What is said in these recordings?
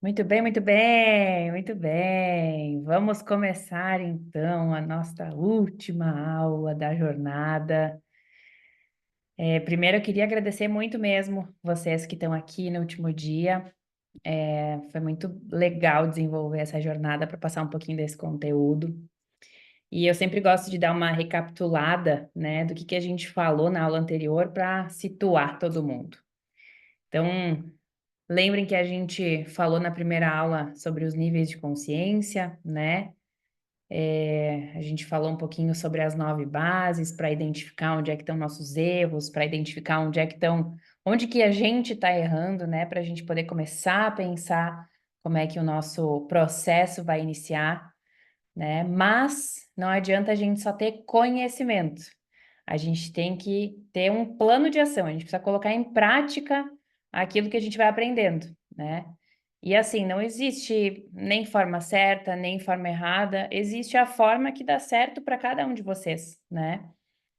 Muito bem, muito bem, muito bem. Vamos começar então a nossa última aula da jornada. Primeiro, eu queria agradecer muito mesmo vocês que estão aqui no último dia. Foi muito legal desenvolver essa jornada para passar um pouquinho desse conteúdo. E eu sempre gosto de dar uma recapitulada, né, do que a gente falou na aula anterior para situar todo mundo. Então, lembrem que a gente falou na primeira aula sobre os níveis de consciência, né? A gente falou um pouquinho sobre as 9 bases para identificar onde é que estão nossos erros, para identificar onde que a gente está errando, né? Para a gente poder começar a pensar como é que o nosso processo vai iniciar, né? Mas não adianta a gente só ter conhecimento. A gente tem que ter um plano de ação, a gente precisa colocar em prática aquilo que a gente vai aprendendo, né? E assim, não existe nem forma certa, nem forma errada, existe a forma que dá certo para cada um de vocês, né?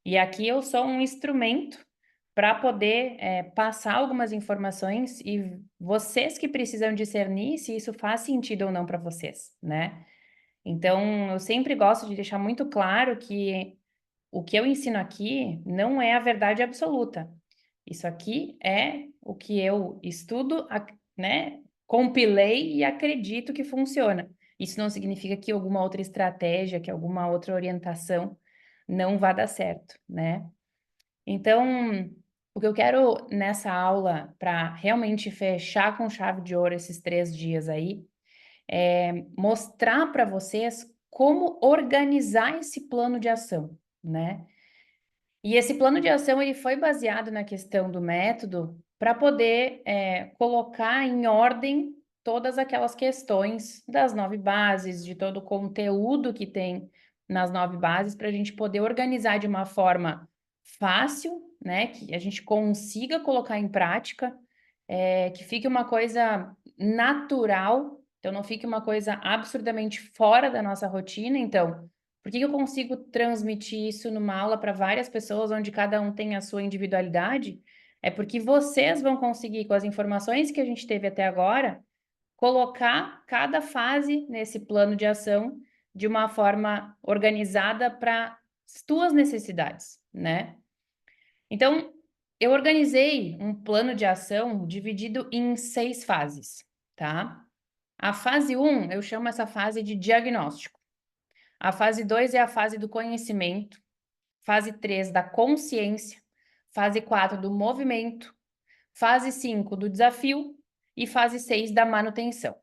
E aqui eu sou um instrumento para poder passar algumas informações e vocês que precisam discernir se isso faz sentido ou não para vocês, né? Então, eu sempre gosto de deixar muito claro que o que eu ensino aqui não é a verdade absoluta. Isso aqui é o que eu estudo, né? Compilei e acredito que funciona. Isso não significa que alguma outra estratégia, que alguma outra orientação não vá dar certo, né? Então, o que eu quero nessa aula, para realmente fechar com chave de ouro esses 3 dias aí, mostrar para vocês como organizar esse plano de ação, né? E esse plano de ação ele foi baseado na questão do método para poder colocar em ordem todas aquelas questões das 9 bases, de todo o conteúdo que tem nas 9 bases, para a gente poder organizar de uma forma fácil, né? Que a gente consiga colocar em prática, que fique uma coisa natural, então não fique uma coisa absurdamente fora da nossa rotina. Então, por que eu consigo transmitir isso numa aula para várias pessoas, onde cada um tem a sua individualidade? É porque vocês vão conseguir, com as informações que a gente teve até agora, colocar cada fase nesse plano de ação de uma forma organizada para as tuas necessidades, né? Então, eu organizei um plano de ação dividido em 6 fases, tá? A fase 1, eu chamo essa fase de diagnóstico. A fase 2 é a fase do conhecimento, fase 3 da consciência, fase 4 do movimento, fase 5 do desafio e fase 6 da manutenção.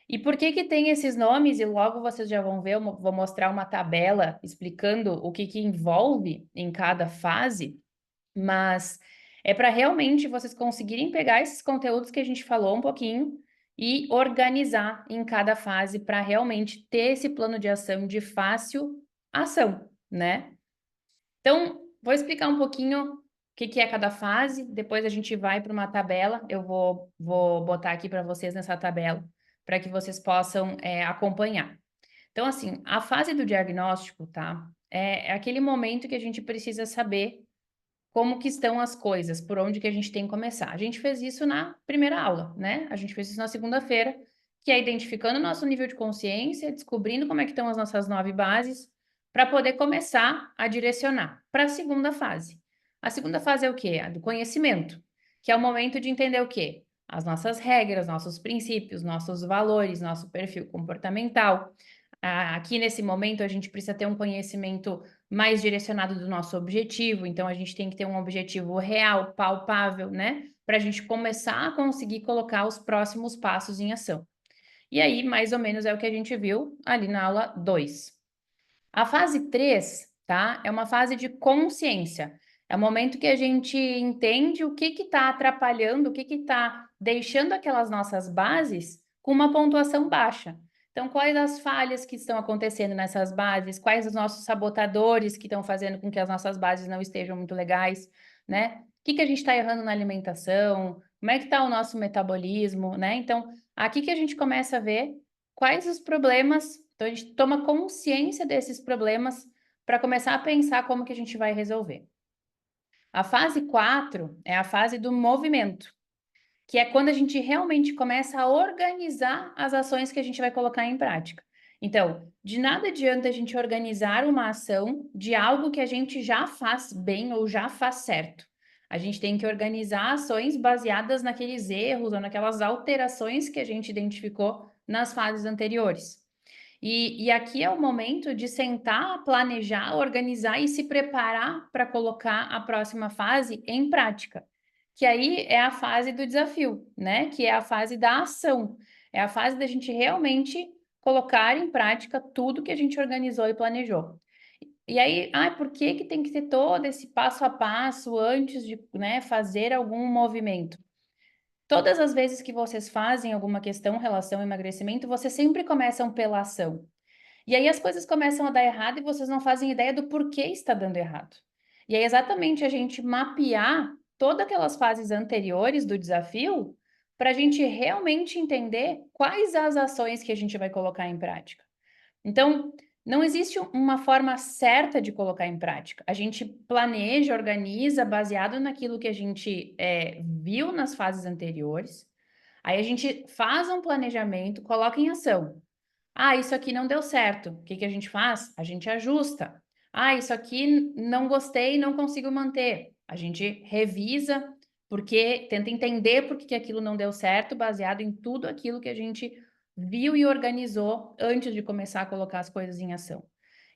E por que que tem esses nomes? E logo vocês já vão ver, eu vou mostrar uma tabela explicando o que que envolve em cada fase, mas é para realmente vocês conseguirem pegar esses conteúdos que a gente falou um pouquinho e organizar em cada fase para realmente ter esse plano de ação de fácil ação, né? Então, vou explicar um pouquinho o que que é cada fase, depois a gente vai para uma tabela, eu vou botar aqui para vocês nessa tabela, para que vocês possam acompanhar. Então, assim, a fase do diagnóstico, tá? É aquele momento que a gente precisa saber como que estão as coisas, por onde que a gente tem que começar. A gente fez isso na primeira aula, né? A gente fez isso na segunda-feira, que é identificando o nosso nível de consciência, descobrindo como é que estão as nossas 9 bases, para poder começar a direcionar para a segunda fase. A segunda fase é o quê? A do conhecimento, que é o momento de entender o quê? As nossas regras, nossos princípios, nossos valores, nosso perfil comportamental. Aqui nesse momento a gente precisa ter um conhecimento mais direcionado do nosso objetivo, então a gente tem que ter um objetivo real, palpável, né? Para a gente começar a conseguir colocar os próximos passos em ação. E aí, mais ou menos, é o que a gente viu ali na aula 2. A fase 3, tá? É uma fase de consciência. É o momento que a gente entende o que está atrapalhando, o que está deixando aquelas nossas bases com uma pontuação baixa. Então, quais as falhas que estão acontecendo nessas bases? Quais os nossos sabotadores que estão fazendo com que as nossas bases não estejam muito legais, né? O que a gente está errando na alimentação? Como é que está o nosso metabolismo, né? Então, aqui que a gente começa a ver quais os problemas. Então, a gente toma consciência desses problemas para começar a pensar como que a gente vai resolver. A fase 4 é a fase do movimento. que é quando a gente realmente começa a organizar as ações que a gente vai colocar em prática. Então, de nada adianta a gente organizar uma ação de algo que a gente já faz bem ou já faz certo. A gente tem que organizar ações baseadas naqueles erros ou naquelas alterações que a gente identificou nas fases anteriores. E aqui é o momento de sentar, planejar, organizar e se preparar para colocar a próxima fase em prática. Que aí é a fase do desafio, né? Que é a fase da ação. É a fase da gente realmente colocar em prática tudo que a gente organizou e planejou. E aí, por que que tem que ter todo esse passo a passo antes de, né, fazer algum movimento? Todas as vezes que vocês fazem alguma questão relação ao emagrecimento, vocês sempre começam pela ação. E aí as coisas começam a dar errado e vocês não fazem ideia do porquê está dando errado. E aí exatamente a gente mapear todas aquelas fases anteriores do desafio para a gente realmente entender quais as ações que a gente vai colocar em prática. Então, não existe uma forma certa de colocar em prática. A gente planeja, organiza baseado naquilo que a gente viu nas fases anteriores. Aí a gente faz um planejamento, coloca em ação. Isso aqui não deu certo. O que que a gente faz? A gente ajusta. Isso aqui não gostei, não consigo manter. A gente revisa, porque tenta entender por que que aquilo não deu certo, baseado em tudo aquilo que a gente viu e organizou antes de começar a colocar as coisas em ação.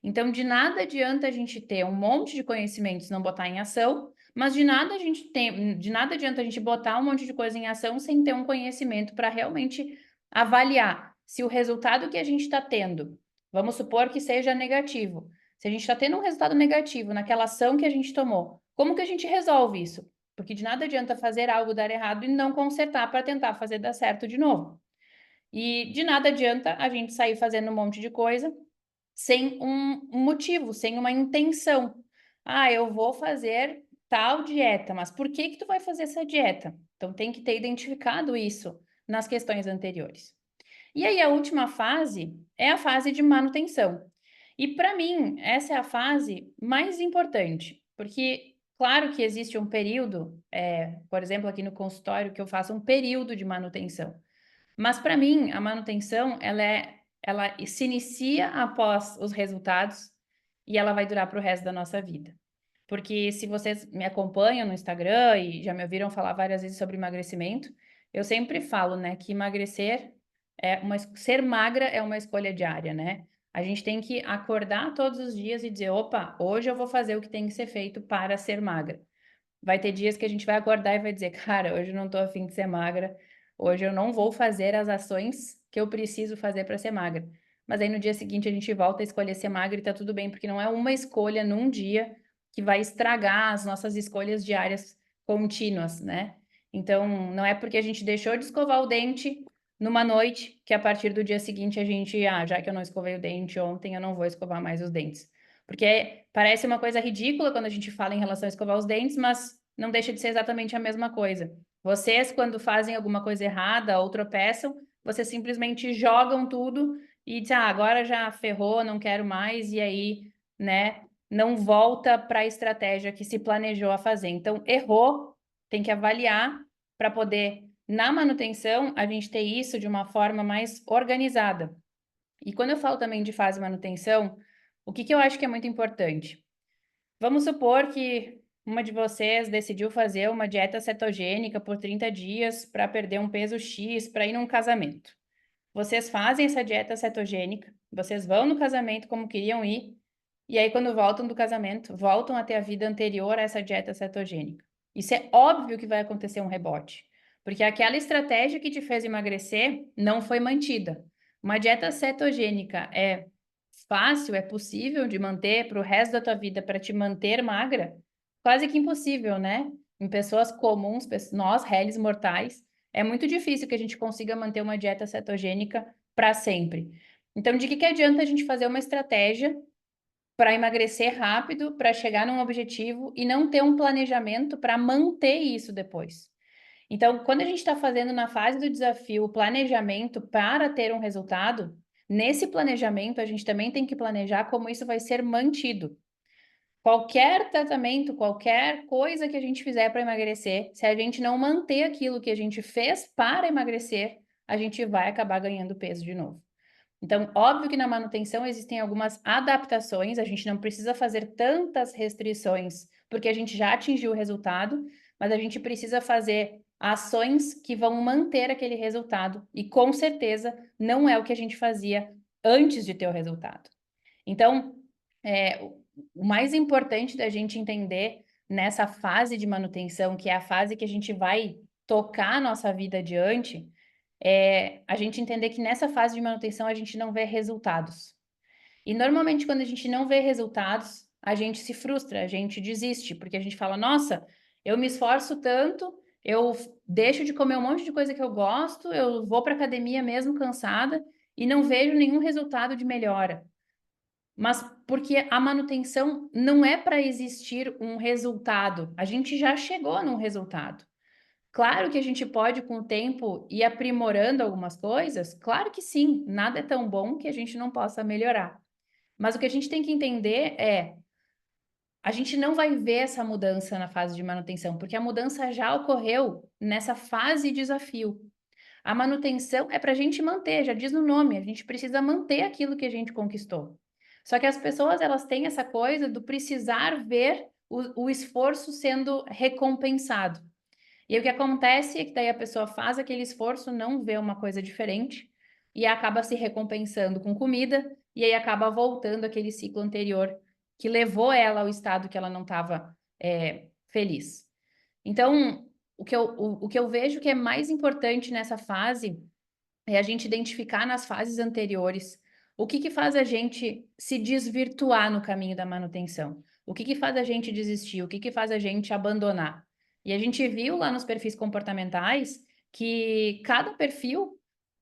Então, de nada adianta a gente ter um monte de conhecimentos e não botar em ação, mas de nada adianta a gente botar um monte de coisa em ação sem ter um conhecimento para realmente avaliar se o resultado que a gente está tendo, vamos supor que seja negativo. Se a gente está tendo um resultado negativo naquela ação que a gente tomou, como que a gente resolve isso? Porque de nada adianta fazer algo dar errado e não consertar para tentar fazer dar certo de novo. E de nada adianta a gente sair fazendo um monte de coisa sem um motivo, sem uma intenção. Eu vou fazer tal dieta, mas por que que tu vai fazer essa dieta? Então tem que ter identificado isso nas questões anteriores. E aí a última fase é a fase de manutenção. E para mim, essa é a fase mais importante, porque claro que existe um período, por exemplo, aqui no consultório, que eu faço um período de manutenção. Mas para mim, a manutenção, ela se inicia após os resultados e ela vai durar para o resto da nossa vida. Porque se vocês me acompanham no Instagram e já me ouviram falar várias vezes sobre emagrecimento, eu sempre falo, né, que ser magra é uma escolha diária, né? A gente tem que acordar todos os dias e dizer, opa, hoje eu vou fazer o que tem que ser feito para ser magra. Vai ter dias que a gente vai acordar e vai dizer, cara, hoje eu não tô afim de ser magra, hoje eu não vou fazer as ações que eu preciso fazer para ser magra. Mas aí no dia seguinte a gente volta a escolher ser magra e tá tudo bem, porque não é uma escolha num dia que vai estragar as nossas escolhas diárias contínuas, né? Então, não é porque a gente deixou de escovar o dente numa noite que a partir do dia seguinte a gente, já que eu não escovei o dente ontem, eu não vou escovar mais os dentes. Porque parece uma coisa ridícula quando a gente fala em relação a escovar os dentes, mas não deixa de ser exatamente a mesma coisa. Vocês, quando fazem alguma coisa errada ou tropeçam, vocês simplesmente jogam tudo e dizem, agora já ferrou, não quero mais, e aí, né, não volta para a estratégia que se planejou a fazer. Então, errou, tem que avaliar para poder, na manutenção, a gente ter isso de uma forma mais organizada. E quando eu falo também de fase manutenção, o que que eu acho que é muito importante? Vamos supor que uma de vocês decidiu fazer uma dieta cetogênica por 30 dias para perder um peso X para ir num casamento. Vocês fazem essa dieta cetogênica, vocês vão no casamento como queriam ir, e aí quando voltam do casamento, voltam a ter a vida anterior a essa dieta cetogênica. Isso é óbvio que vai acontecer um rebote, porque aquela estratégia que te fez emagrecer não foi mantida. Uma dieta cetogênica é fácil, é possível de manter para o resto da tua vida para te manter magra? Quase que impossível, né? Em pessoas comuns, nós, réis mortais, é muito difícil que a gente consiga manter uma dieta cetogênica para sempre. Então, de que adianta a gente fazer uma estratégia para emagrecer rápido, para chegar num objetivo e não ter um planejamento para manter isso depois? Então, quando a gente está fazendo na fase do desafio o planejamento para ter um resultado, nesse planejamento a gente também tem que planejar como isso vai ser mantido. qualquer tratamento, qualquer coisa que a gente fizer para emagrecer, se a gente não manter aquilo que a gente fez para emagrecer, a gente vai acabar ganhando peso de novo. Então, óbvio que na manutenção existem algumas adaptações, a gente não precisa fazer tantas restrições, porque a gente já atingiu o resultado, mas a gente precisa fazer ações que vão manter aquele resultado, e com certeza não é o que a gente fazia antes de ter o resultado. Então, o mais importante da gente entender nessa fase de manutenção, que é a fase que a gente vai tocar a nossa vida adiante, é a gente entender que nessa fase de manutenção a gente não vê resultados. E normalmente, quando a gente não vê resultados, a gente se frustra, a gente desiste, porque a gente fala: nossa, eu me esforço tanto, eu deixo de comer um monte de coisa que eu gosto, eu vou para academia mesmo cansada e não vejo nenhum resultado de melhora. Mas porque a manutenção não é para existir um resultado, a gente já chegou num resultado. Claro que a gente pode, com o tempo, ir aprimorando algumas coisas, claro que sim, nada é tão bom que a gente não possa melhorar. Mas o que a gente tem que entender é, a gente não vai ver essa mudança na fase de manutenção, porque a mudança já ocorreu nessa fase de desafio. A manutenção é para a gente manter, já diz no nome, a gente precisa manter aquilo que a gente conquistou. Só que as pessoas, elas têm essa coisa do precisar ver o esforço sendo recompensado. E aí, o que acontece é que daí a pessoa faz aquele esforço, não vê uma coisa diferente e acaba se recompensando com comida e aí acaba voltando aquele ciclo anterior que levou ela ao estado que ela não estava feliz. Então, o que eu vejo que é mais importante nessa fase é a gente identificar nas fases anteriores o que faz a gente se desvirtuar no caminho da manutenção, o que faz a gente desistir, o que faz a gente abandonar. E a gente viu lá nos perfis comportamentais que cada perfil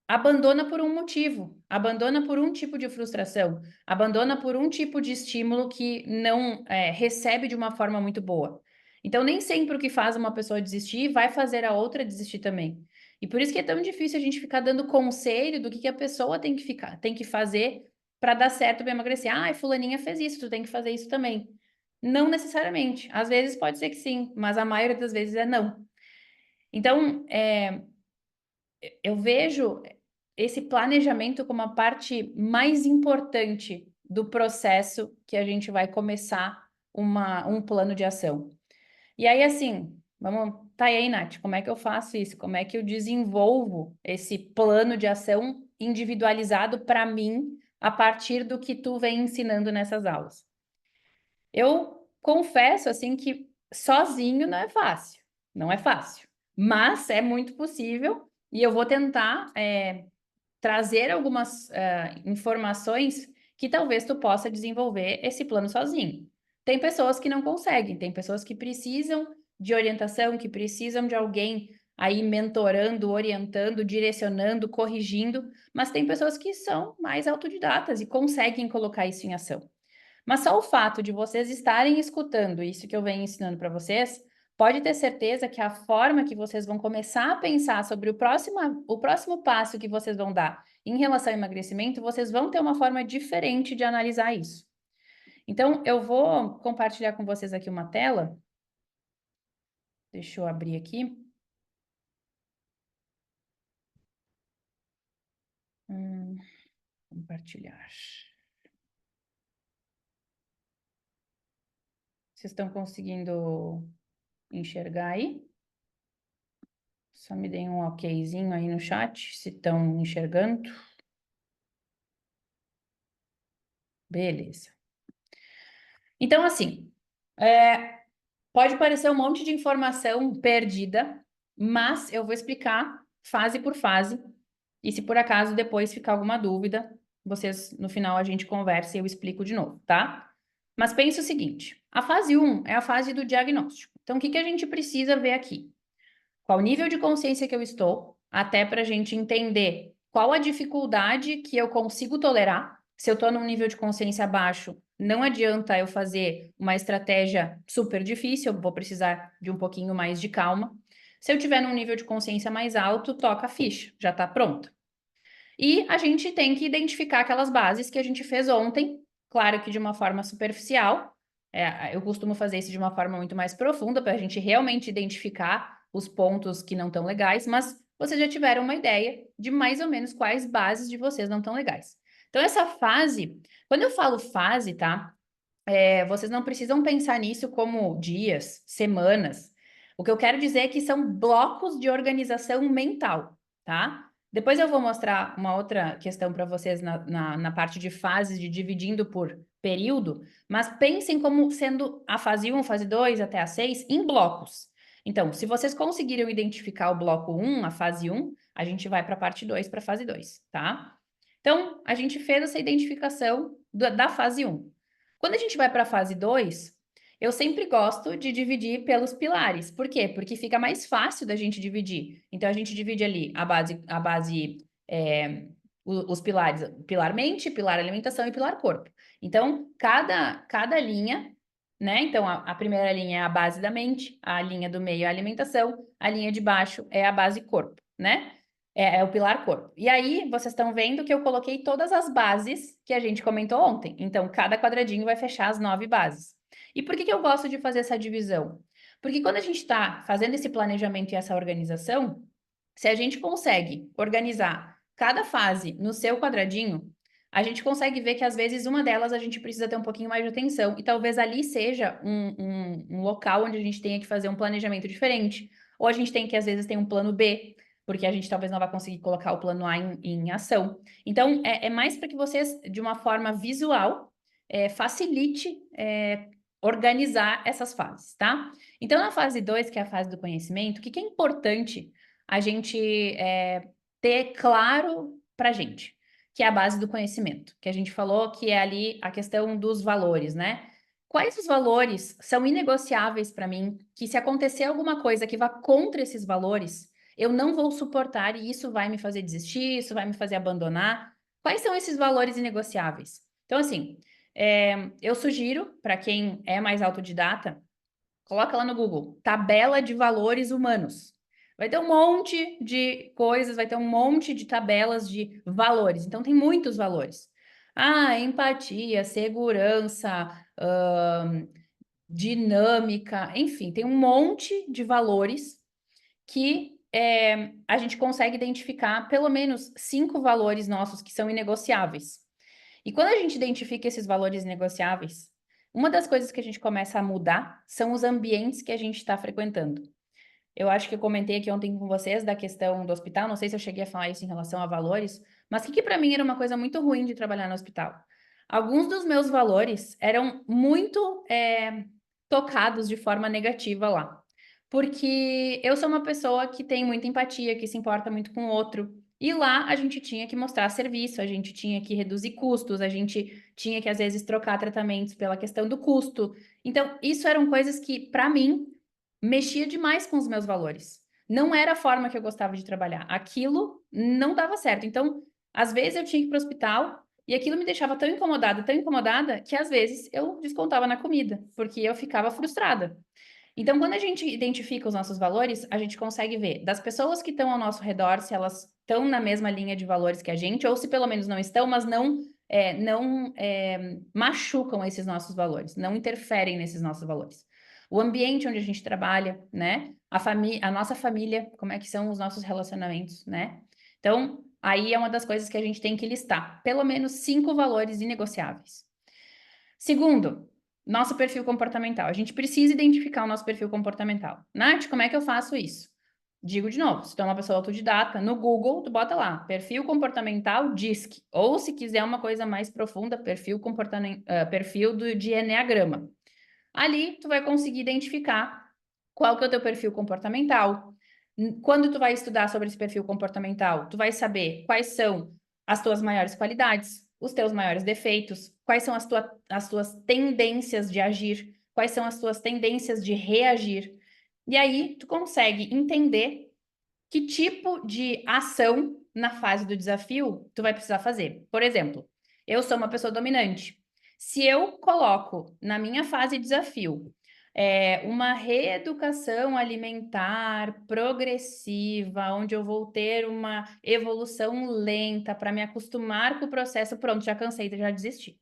abandona por um motivo, abandona por um tipo de frustração, abandona por um tipo de estímulo que não recebe de uma forma muito boa. Então, nem sempre o que faz uma pessoa desistir vai fazer a outra desistir também. E por isso que é tão difícil a gente ficar dando conselho do que a pessoa tem que fazer para dar certo para emagrecer. Ah, fulaninha fez isso, tu tem que fazer isso também. Não necessariamente. Às vezes pode ser que sim, mas a maioria das vezes é não. Então, eu vejo esse planejamento como a parte mais importante do processo que a gente vai começar um plano de ação. E aí, assim, tá, e aí, Nath, como é que eu faço isso? Como é que eu desenvolvo esse plano de ação individualizado para mim a partir do que tu vem ensinando nessas aulas? Eu confesso, assim, que sozinho não é fácil, não é fácil, mas é muito possível e eu vou tentar trazer algumas informações que talvez tu possa desenvolver esse plano sozinho. Tem pessoas que não conseguem, tem pessoas que precisam de orientação, que precisam de alguém aí mentorando, orientando, direcionando, corrigindo, mas tem pessoas que são mais autodidatas e conseguem colocar isso em ação. Mas só o fato de vocês estarem escutando isso que eu venho ensinando para vocês, pode ter certeza que a forma que vocês vão começar a pensar sobre o próximo passo que vocês vão dar em relação ao emagrecimento, vocês vão ter uma forma diferente de analisar isso. Então, eu vou compartilhar com vocês aqui uma tela. Deixa eu abrir aqui. Compartilhar. Vocês estão conseguindo enxergar aí? Só me deem um okzinho aí no chat, se estão enxergando. Beleza. Então, assim, pode parecer um monte de informação perdida, mas eu vou explicar fase por fase. E se por acaso depois ficar alguma dúvida, vocês, no final, a gente conversa e eu explico de novo, tá? Mas pense o seguinte: a fase 1 é a fase do diagnóstico. Então, o que a gente precisa ver aqui? Qual nível de consciência que eu estou, até para a gente entender qual a dificuldade que eu consigo tolerar. Se eu estou num nível de consciência baixo, não adianta eu fazer uma estratégia super difícil, eu vou precisar de um pouquinho mais de calma. Se eu tiver num nível de consciência mais alto, toca a ficha, já está pronta. E a gente tem que identificar aquelas bases que a gente fez ontem, claro que de uma forma superficial, Eu costumo fazer isso de uma forma muito mais profunda, para a gente realmente identificar os pontos que não estão legais, mas vocês já tiveram uma ideia de mais ou menos quais bases de vocês não estão legais. Então, essa fase, quando eu falo fase, tá? Vocês não precisam pensar nisso como dias, semanas. O que eu quero dizer é que são blocos de organização mental, tá? Depois eu vou mostrar uma outra questão para vocês na parte de fases, de dividindo por período, mas pensem como sendo a fase 1, fase 2 até a 6 em blocos. Então, se vocês conseguiram identificar o bloco 1, a fase 1, a gente vai para a parte 2, para a fase 2, tá? Então, a gente fez essa identificação da fase 1. Quando a gente vai para a fase 2, eu sempre gosto de dividir pelos pilares. Por quê? Porque fica mais fácil da gente dividir. Então, a gente divide ali os pilares, pilar mente, pilar alimentação e pilar corpo. Então, cada linha, né? Então, a primeira linha é a base da mente, a linha do meio é a alimentação, a linha de baixo é a base corpo, né? É o pilar corpo. E aí, vocês estão vendo que eu coloquei todas as bases que a gente comentou ontem. Então, cada quadradinho vai fechar as 9 bases. E por que eu gosto de fazer essa divisão? Porque quando a gente está fazendo esse planejamento e essa organização, se a gente consegue organizar cada fase no seu quadradinho, a gente consegue ver que às vezes uma delas a gente precisa ter um pouquinho mais de atenção. E talvez ali seja um local onde a gente tenha que fazer um planejamento diferente. Ou a gente tem que, às vezes, ter um plano B, porque a gente talvez não vai conseguir colocar o plano A em ação. Então, é mais para que vocês, de uma forma visual, facilite organizar essas fases, tá? Então, na fase 2, que é a fase do conhecimento, o que é importante a gente ter claro para a gente? Que é a base do conhecimento, que a gente falou que é ali a questão dos valores, né? Quais os valores são inegociáveis para mim, que se acontecer alguma coisa que vá contra esses valores, eu não vou suportar e isso vai me fazer desistir, isso vai me fazer abandonar. Quais são esses valores inegociáveis? Então, assim, eu sugiro para quem é mais autodidata, coloca lá no Google, tabela de valores humanos. Vai ter um monte de coisas, vai ter um monte de tabelas de valores. Então, tem muitos valores. Empatia, segurança, dinâmica, enfim, tem um monte de valores que a gente consegue identificar pelo menos 5 valores nossos que são inegociáveis. E quando a gente identifica esses valores negociáveis, uma das coisas que a gente começa a mudar são os ambientes que a gente está frequentando. Eu acho que eu comentei aqui ontem com vocês da questão do hospital, não sei se eu cheguei a falar isso em relação a valores, mas que para mim era uma coisa muito ruim de trabalhar no hospital. Alguns dos meus valores eram muito tocados de forma negativa lá. Porque eu sou uma pessoa que tem muita empatia, que se importa muito com o outro. E lá a gente tinha que mostrar serviço, a gente tinha que reduzir custos, a gente tinha que, às vezes, trocar tratamentos pela questão do custo. Então, isso eram coisas que, para mim, mexia demais com os meus valores. Não era a forma que eu gostava de trabalhar. Aquilo não dava certo. Então, às vezes eu tinha que ir para o hospital e aquilo me deixava tão incomodada, que às vezes eu descontava na comida, porque eu ficava frustrada. Então, quando a gente identifica os nossos valores, a gente consegue ver das pessoas que estão ao nosso redor, se elas estão na mesma linha de valores que a gente, ou se pelo menos não estão, mas não machucam esses nossos valores, não interferem nesses nossos valores. O ambiente onde a gente trabalha, né? A nossa família, como é que são os nossos relacionamentos, né? Então, aí é uma das coisas que a gente tem que listar. Pelo menos 5 valores inegociáveis. Segundo, nosso perfil comportamental. A gente precisa identificar o nosso perfil comportamental. Nath, como é que eu faço isso? Digo de novo, se tu é uma pessoa autodidata, no Google, tu bota lá, perfil comportamental DISC. Ou se quiser uma coisa mais profunda, perfil de Enneagrama. Ali, tu vai conseguir identificar qual que é o teu perfil comportamental. Quando tu vai estudar sobre esse perfil comportamental, tu vai saber quais são as tuas maiores qualidades, os teus maiores defeitos, quais são as tuas tendências de agir, quais são as tuas tendências de reagir. E aí, tu consegue entender que tipo de ação na fase do desafio tu vai precisar fazer. Por exemplo, eu sou uma pessoa dominante. Se eu coloco na minha fase de desafio uma reeducação alimentar progressiva, onde eu vou ter uma evolução lenta para me acostumar com o processo, pronto, já cansei, já desisti.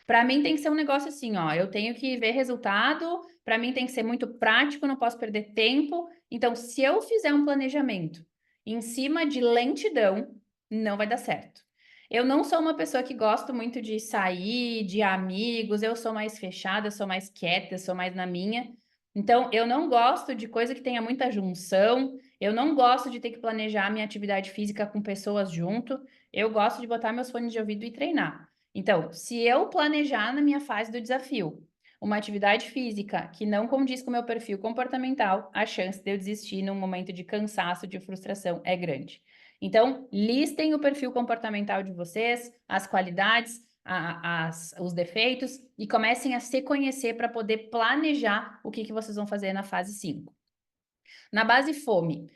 Para mim tem que ser um negócio assim, ó, eu tenho que ver resultado, para mim tem que ser muito prático, não posso perder tempo. Então, se eu fizer um planejamento em cima de lentidão, não vai dar certo. Eu não sou uma pessoa que gosto muito de sair, de amigos, eu sou mais fechada, sou mais quieta, sou mais na minha. Então, eu não gosto de coisa que tenha muita junção, eu não gosto de ter que planejar minha atividade física com pessoas junto, eu gosto de botar meus fones de ouvido e treinar. Então, se eu planejar na minha fase do desafio uma atividade física que não condiz com o meu perfil comportamental, a chance de eu desistir num momento de cansaço, de frustração é grande. Então, listem o perfil comportamental de vocês, as qualidades, os defeitos e comecem a se conhecer para poder planejar o que vocês vão fazer na fase 5. Na base fome,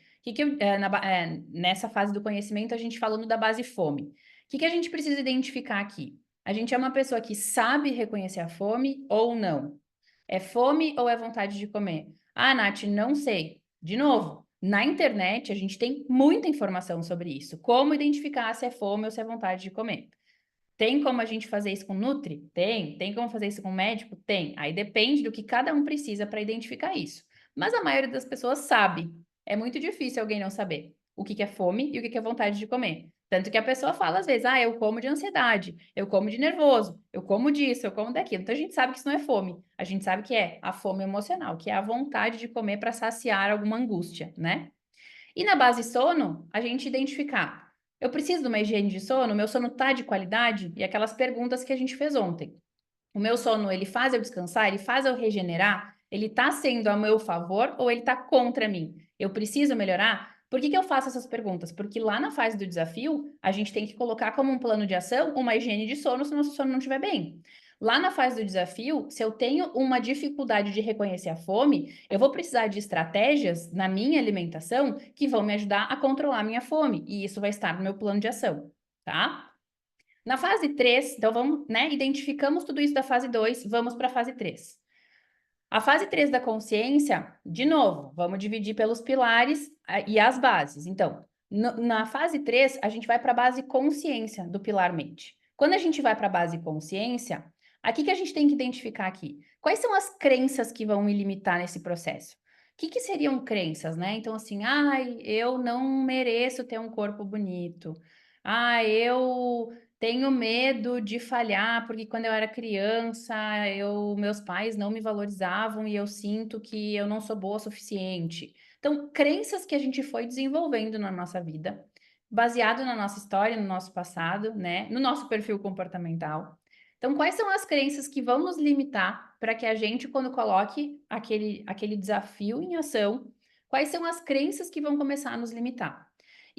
nessa fase do conhecimento, a gente falando da base fome. O que a gente precisa identificar aqui? A gente é uma pessoa que sabe reconhecer a fome ou não? É fome ou é vontade de comer? Ah, Nath, não sei. De novo, na internet a gente tem muita informação sobre isso. Como identificar se é fome ou se é vontade de comer? Tem como a gente fazer isso com Nutri? Tem. Tem como fazer isso com médico? Tem. Aí depende do que cada um precisa para identificar isso. Mas a maioria das pessoas sabe. É muito difícil alguém não saber o que é fome e o que é vontade de comer. Tanto que a pessoa fala às vezes, ah, eu como de ansiedade, eu como de nervoso, eu como disso, eu como daquilo. Então a gente sabe que isso não é fome. A gente sabe que é a fome emocional, que é a vontade de comer para saciar alguma angústia, né? E na base sono, a gente identificar. Eu preciso de uma higiene de sono? Meu sono tá de qualidade? E aquelas perguntas que a gente fez ontem. O meu sono, ele faz eu descansar? Ele faz eu regenerar? Ele tá sendo a meu favor ou ele tá contra mim? Eu preciso melhorar? Por que eu faço essas perguntas? Porque lá na fase do desafio, a gente tem que colocar como um plano de ação uma higiene de sono se o nosso sono não estiver bem. Lá na fase do desafio, se eu tenho uma dificuldade de reconhecer a fome, eu vou precisar de estratégias na minha alimentação que vão me ajudar a controlar a minha fome. E isso vai estar no meu plano de ação, tá? Na fase 3, então vamos, né? Identificamos tudo isso da fase 2, vamos para a fase 3. A fase 3 da consciência, de novo, vamos dividir pelos pilares e as bases. Então, na fase 3, a gente vai para a base consciência do pilar mente. Quando a gente vai para a base consciência, aqui que a gente tem que identificar aqui? Quais são as crenças que vão me limitar nesse processo? O que seriam crenças, né? Então, assim, ai, eu não mereço ter um corpo bonito. Ah, eu tenho medo de falhar, porque quando eu era criança, meus pais não me valorizavam e eu sinto que eu não sou boa o suficiente. Então, crenças que a gente foi desenvolvendo na nossa vida, baseado na nossa história, no nosso passado, né, no nosso perfil comportamental. Então, quais são as crenças que vão nos limitar para que a gente, quando coloque aquele desafio em ação, quais são as crenças que vão começar a nos limitar?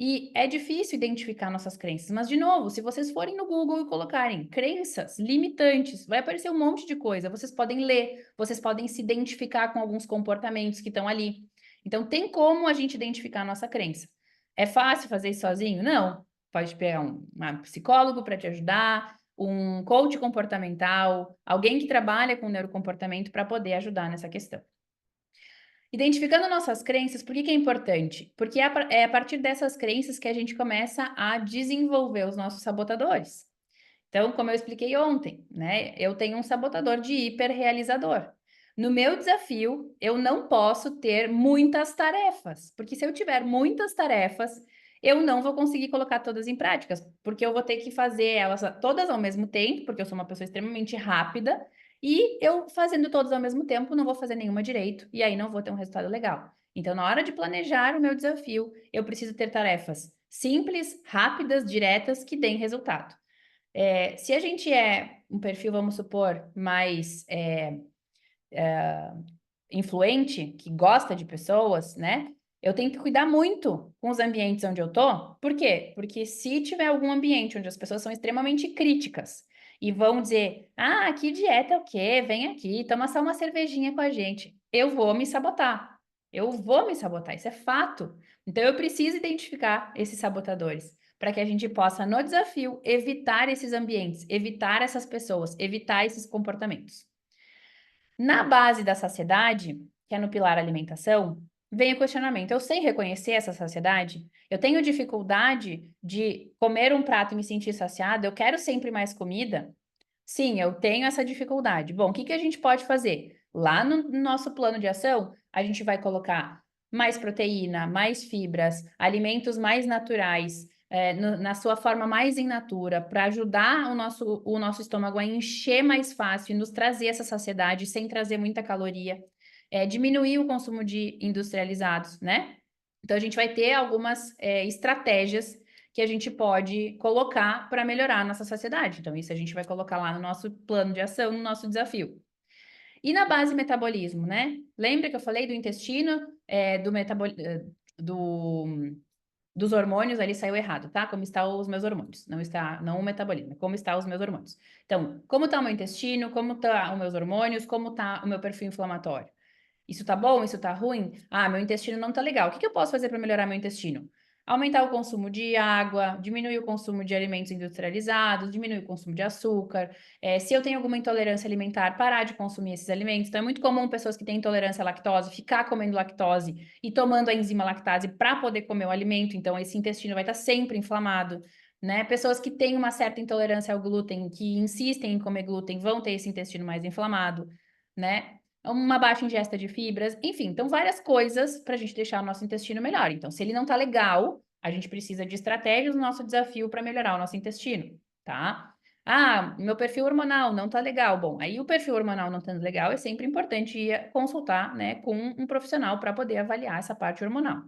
E é difícil identificar nossas crenças, mas de novo, se vocês forem no Google e colocarem crenças limitantes, vai aparecer um monte de coisa. Vocês podem ler, vocês podem se identificar com alguns comportamentos que estão ali. Então, tem como a gente identificar a nossa crença. É fácil fazer isso sozinho? Não. Pode pegar um psicólogo para te ajudar, um coach comportamental, alguém que trabalha com neurocomportamento para poder ajudar nessa questão. Identificando nossas crenças, por que é importante? Porque é a partir dessas crenças que a gente começa a desenvolver os nossos sabotadores. Então, como eu expliquei ontem, né? Eu tenho um sabotador de hiperrealizador. No meu desafio, eu não posso ter muitas tarefas, porque se eu tiver muitas tarefas, eu não vou conseguir colocar todas em práticas, porque eu vou ter que fazer elas todas ao mesmo tempo, porque eu sou uma pessoa extremamente rápida, e eu fazendo todas ao mesmo tempo, não vou fazer nenhuma direito, e aí não vou ter um resultado legal. Então, na hora de planejar o meu desafio, eu preciso ter tarefas simples, rápidas, diretas, que deem resultado. Se a gente é um perfil, vamos supor, mais influente, que gosta de pessoas, né? Eu tenho que cuidar muito com os ambientes onde eu tô. Por quê? Porque se tiver algum ambiente onde as pessoas são extremamente críticas e vão dizer, ah, que dieta é o quê? Vem aqui, toma só uma cervejinha com a gente. Eu vou me sabotar. Eu vou me sabotar, isso é fato. Então eu preciso identificar esses sabotadores para que a gente possa, no desafio, evitar esses ambientes, evitar essas pessoas, evitar esses comportamentos. Na base da saciedade, que é no pilar alimentação, vem o questionamento: eu sei reconhecer essa saciedade? Eu tenho dificuldade de comer um prato e me sentir saciada? Eu quero sempre mais comida? Sim, eu tenho essa dificuldade. Bom, o que que a gente pode fazer? Lá no nosso plano de ação, a gente vai colocar mais proteína, mais fibras, alimentos mais naturais, na sua forma mais in natura, para ajudar o nosso estômago a encher mais fácil e nos trazer essa saciedade sem trazer muita caloria, diminuir o consumo de industrializados, né? Então, a gente vai ter algumas estratégias que a gente pode colocar para melhorar a nossa saciedade. Então, isso a gente vai colocar lá no nosso plano de ação, no nosso desafio. E na base metabolismo, né? Lembra que eu falei do intestino, do, dos hormônios, ali saiu errado, tá? Como estão os meus hormônios? Não está, não o metabolismo, como estão os meus hormônios. Então, como está o meu intestino, como estão os meus hormônios, como está o meu perfil inflamatório? Isso tá bom? Isso tá ruim? Ah, meu intestino não tá legal. O que que eu posso fazer para melhorar meu intestino? Aumentar o consumo de água, diminuir o consumo de alimentos industrializados, diminuir o consumo de açúcar. Se eu tenho alguma intolerância alimentar, parar de consumir esses alimentos. Então, é muito comum pessoas que têm intolerância à lactose ficar comendo lactose e tomando a enzima lactase para poder comer o alimento. Então, esse intestino vai estar sempre inflamado. Né? Pessoas que têm uma certa intolerância ao glúten, que insistem em comer glúten, vão ter esse intestino mais inflamado, né? Uma baixa ingesta de fibras, enfim, então várias coisas para a gente deixar o nosso intestino melhor. Então, se ele não tá legal, a gente precisa de estratégias no nosso desafio para melhorar o nosso intestino, tá? Ah, meu perfil hormonal não tá legal. Bom, aí o perfil hormonal não estando legal, é sempre importante ir consultar, né, com um profissional para poder avaliar essa parte hormonal.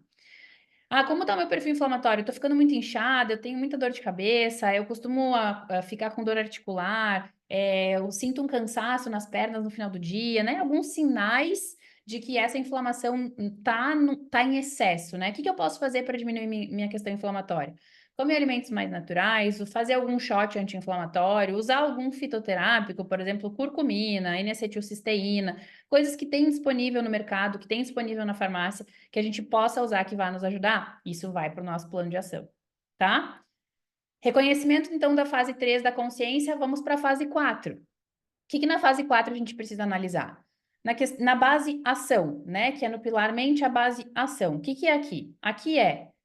Ah, como tá o meu perfil inflamatório? Eu tô ficando muito inchada, eu tenho muita dor de cabeça, eu costumo ficar com dor articular, eu sinto um cansaço nas pernas no final do dia, né? Alguns sinais de que essa inflamação tá em excesso, né? O que que eu posso fazer para diminuir minha questão inflamatória? Comer alimentos mais naturais, fazer algum shot anti-inflamatório, usar algum fitoterápico, por exemplo, curcumina, N-acetilcisteína, coisas que tem disponível no mercado, que tem disponível na farmácia, que a gente possa usar que vai nos ajudar, isso vai para o nosso plano de ação, tá? Reconhecimento, então, da fase 3 da consciência, vamos para a fase 4. O que que na fase 4 a gente precisa analisar? Na base ação, né? Que é no pilar mente, a base ação. O que que é aqui? Aqui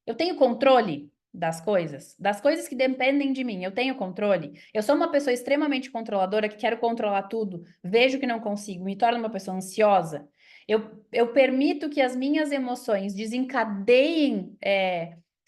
eu tenho controle das coisas que dependem de mim, eu tenho controle. Eu sou uma pessoa extremamente controladora que quero controlar tudo, vejo que não consigo, me torno uma pessoa ansiosa. Eu permito que as minhas emoções desencadeiem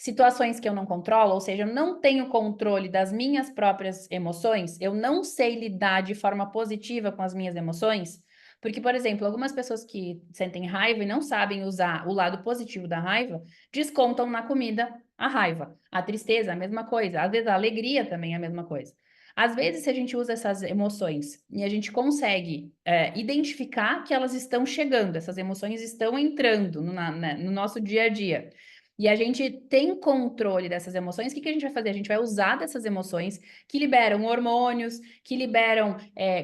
situações que eu não controlo, ou seja, eu não tenho controle das minhas próprias emoções, eu não sei lidar de forma positiva com as minhas emoções. Porque, por exemplo, algumas pessoas que sentem raiva e não sabem usar o lado positivo da raiva, descontam na comida a raiva. A tristeza, a mesma coisa. Às vezes a alegria também é a mesma coisa. Às vezes, se a gente usa essas emoções e a gente consegue identificar que elas estão chegando, essas emoções estão entrando no nosso dia a dia, e a gente tem controle dessas emoções, o que que a gente vai fazer? A gente vai usar dessas emoções que liberam hormônios, que liberam,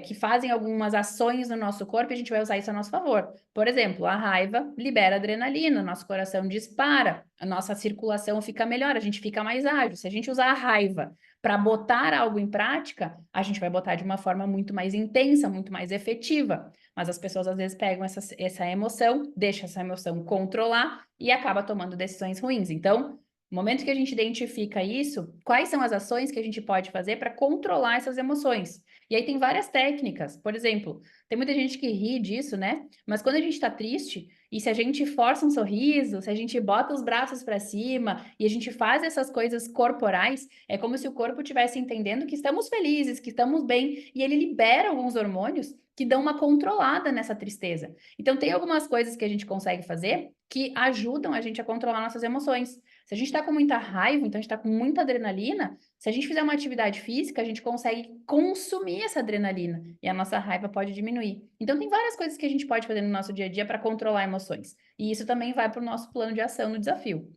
que fazem algumas ações no nosso corpo e a gente vai usar isso a nosso favor. Por exemplo, a raiva libera adrenalina, nosso coração dispara, a nossa circulação fica melhor, a gente fica mais ágil. Se a gente usar a raiva para botar algo em prática, a gente vai botar de uma forma muito mais intensa, muito mais efetiva. Mas as pessoas às vezes pegam essa emoção, deixam essa emoção controlar e acaba tomando decisões ruins. Então, no momento que a gente identifica isso, quais são as ações que a gente pode fazer para controlar essas emoções? E aí tem várias técnicas. Por exemplo, tem muita gente que ri disso, né? Mas quando a gente está triste, e se a gente força um sorriso, se a gente bota os braços para cima e a gente faz essas coisas corporais, é como se o corpo estivesse entendendo que estamos felizes, que estamos bem, e ele libera alguns hormônios que dão uma controlada nessa tristeza. Então, tem algumas coisas que a gente consegue fazer que ajudam a gente a controlar nossas emoções. Se a gente está com muita raiva, então a gente está com muita adrenalina, se a gente fizer uma atividade física, a gente consegue consumir essa adrenalina e a nossa raiva pode diminuir. Então, tem várias coisas que a gente pode fazer no nosso dia a dia para controlar emoções. E isso também vai para o nosso plano de ação no desafio.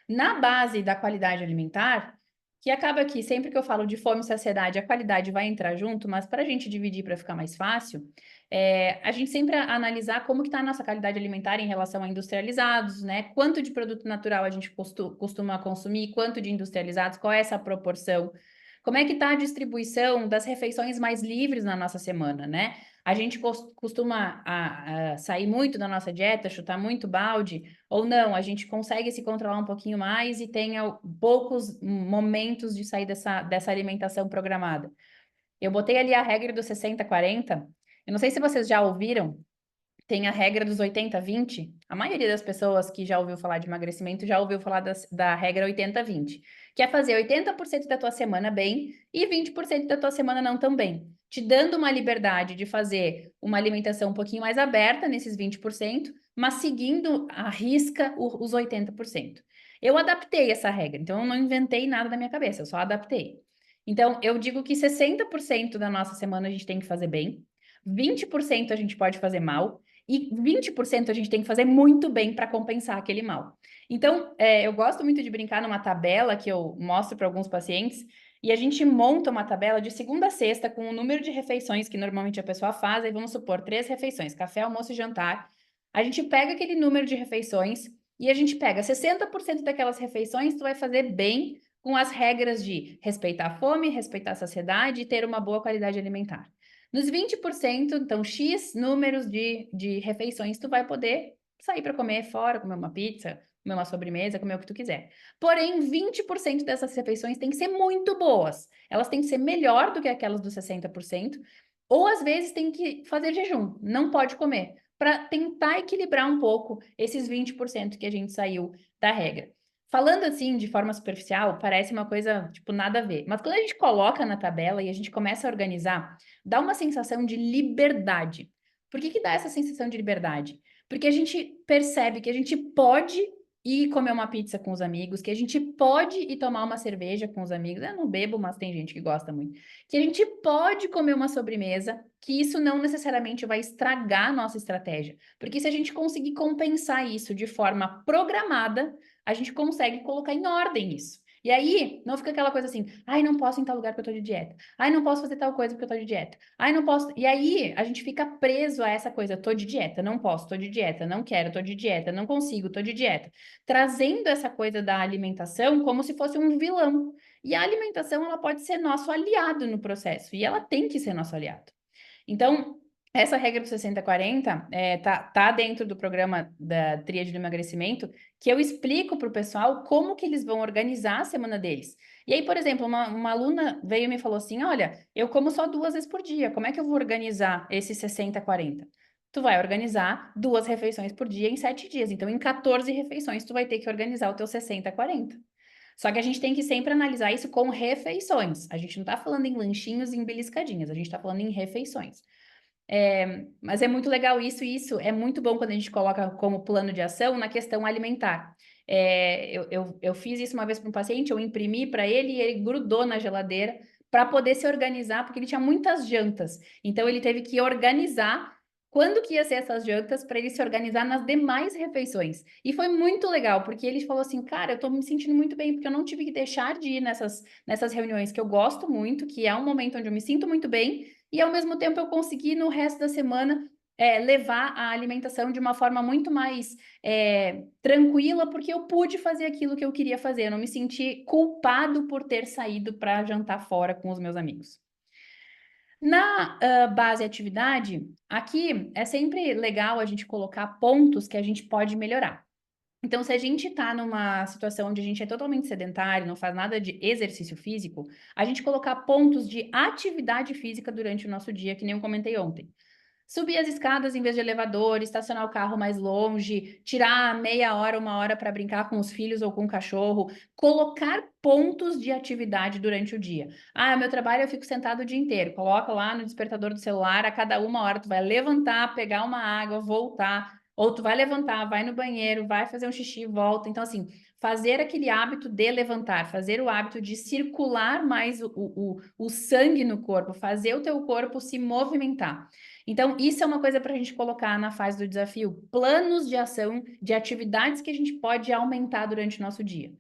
Na base da qualidade alimentar, que acaba que sempre que eu falo de fome e saciedade, a qualidade vai entrar junto, mas para a gente dividir para ficar mais fácil, a gente sempre analisar como que está a nossa qualidade alimentar em relação a industrializados, né? Quanto de produto natural a gente costuma consumir, quanto de industrializados, qual é essa proporção? Como é que está a distribuição das refeições mais livres na nossa semana, né? A gente costuma sair muito da nossa dieta, chutar muito balde, ou não, a gente consegue se controlar um pouquinho mais e tem poucos momentos de sair dessa alimentação programada. Eu botei ali a regra do 60-40. Eu não sei se vocês já ouviram, tem a regra dos 80-20. A maioria das pessoas que já ouviu falar de emagrecimento já ouviu falar da regra 80-20, que é fazer 80% da tua semana bem e 20% da tua semana não tão bem, te dando uma liberdade de fazer uma alimentação um pouquinho mais aberta nesses 20%, mas seguindo à risca os 80%. Eu adaptei essa regra, então eu não inventei nada da minha cabeça, eu só adaptei. Então, eu digo que 60% da nossa semana a gente tem que fazer bem, 20% a gente pode fazer mal, e 20% a gente tem que fazer muito bem para compensar aquele mal. Então, eu gosto muito de brincar numa tabela que eu mostro para alguns pacientes, e a gente monta uma tabela de segunda a sexta com o número de refeições que normalmente a pessoa faz, aí vamos supor 3 refeições, café, almoço e jantar. A gente pega aquele número de refeições e a gente pega 60% daquelas refeições, tu vai fazer bem com as regras de respeitar a fome, respeitar a saciedade e ter uma boa qualidade alimentar. Nos 20%, então, X números de refeições, tu vai poder sair para comer fora, comer uma pizza, comer uma sobremesa, comer o que tu quiser. Porém, 20% dessas refeições têm que ser muito boas. Elas têm que ser melhor do que aquelas dos 60%, ou às vezes tem que fazer jejum, não pode comer, para tentar equilibrar um pouco esses 20% que a gente saiu da regra. Falando assim, de forma superficial, parece uma coisa, tipo, nada a ver. Mas quando a gente coloca na tabela e a gente começa a organizar, dá uma sensação de liberdade. Por que que dá essa sensação de liberdade? Porque a gente percebe que a gente pode ir comer uma pizza com os amigos, que a gente pode ir tomar uma cerveja com os amigos. Eu não bebo, mas tem gente que gosta muito. Que a gente pode comer uma sobremesa, que isso não necessariamente vai estragar a nossa estratégia. Porque se a gente conseguir compensar isso de forma programada, a gente consegue colocar em ordem isso. E aí, não fica aquela coisa assim, ai, não posso ir em tal lugar porque eu tô de dieta. Ai, não posso fazer tal coisa porque eu tô de dieta. Ai, não posso. E aí, a gente fica preso a essa coisa, tô de dieta, não posso, tô de dieta, não quero, tô de dieta, não consigo, tô de dieta. Trazendo essa coisa da alimentação como se fosse um vilão. E a alimentação, ela pode ser nosso aliado no processo, e ela tem que ser nosso aliado. Então, essa regra do 60-40 tá dentro do programa da Tríade do Emagrecimento, que eu explico para o pessoal como que eles vão organizar a semana deles. E aí, por exemplo, uma aluna veio e me falou assim: olha, eu como só 2 vezes por dia, como é que eu vou organizar esse 60-40? Tu vai organizar 2 refeições por dia em 7 dias. Então, em 14 refeições, tu vai ter que organizar o teu 60-40. Só que a gente tem que sempre analisar isso com refeições. A gente não está falando em lanchinhos e em beliscadinhas, a gente está falando em refeições. Mas é muito legal isso, e isso é muito bom quando a gente coloca como plano de ação na questão alimentar. Eu fiz isso uma vez para um paciente, eu imprimi para ele e ele grudou na geladeira para poder se organizar, porque ele tinha muitas jantas. Então ele teve que organizar quando que ia ser essas jantas para ele se organizar nas demais refeições. E foi muito legal, porque ele falou assim, cara, eu tô me sentindo muito bem, porque eu não tive que deixar de ir nessas reuniões que eu gosto muito, que é um momento onde eu me sinto muito bem, e ao mesmo tempo eu consegui no resto da semana levar a alimentação de uma forma muito mais tranquila, porque eu pude fazer aquilo que eu queria fazer. Eu não me senti culpado por ter saído para jantar fora com os meus amigos. Na base atividade, aqui é sempre legal a gente colocar pontos que a gente pode melhorar. Então, se a gente está numa situação onde a gente é totalmente sedentário, não faz nada de exercício físico, a gente colocar pontos de atividade física durante o nosso dia, que nem eu comentei ontem. Subir as escadas em vez de elevador, estacionar o carro mais longe, tirar meia hora, 1 hora para brincar com os filhos ou com o cachorro, colocar pontos de atividade durante o dia. Ah, meu trabalho eu fico sentado o dia inteiro. Coloca lá no despertador do celular, a cada 1 hora tu vai levantar, pegar uma água, voltar, ou tu vai levantar, vai no banheiro, vai fazer um xixi, volta. Então, assim, fazer aquele hábito de levantar, fazer o hábito de circular mais o sangue no corpo, fazer o teu corpo se movimentar. Então, isso é uma coisa para a gente colocar na fase do desafio. Planos de ação, de atividades que a gente pode aumentar durante o nosso dia.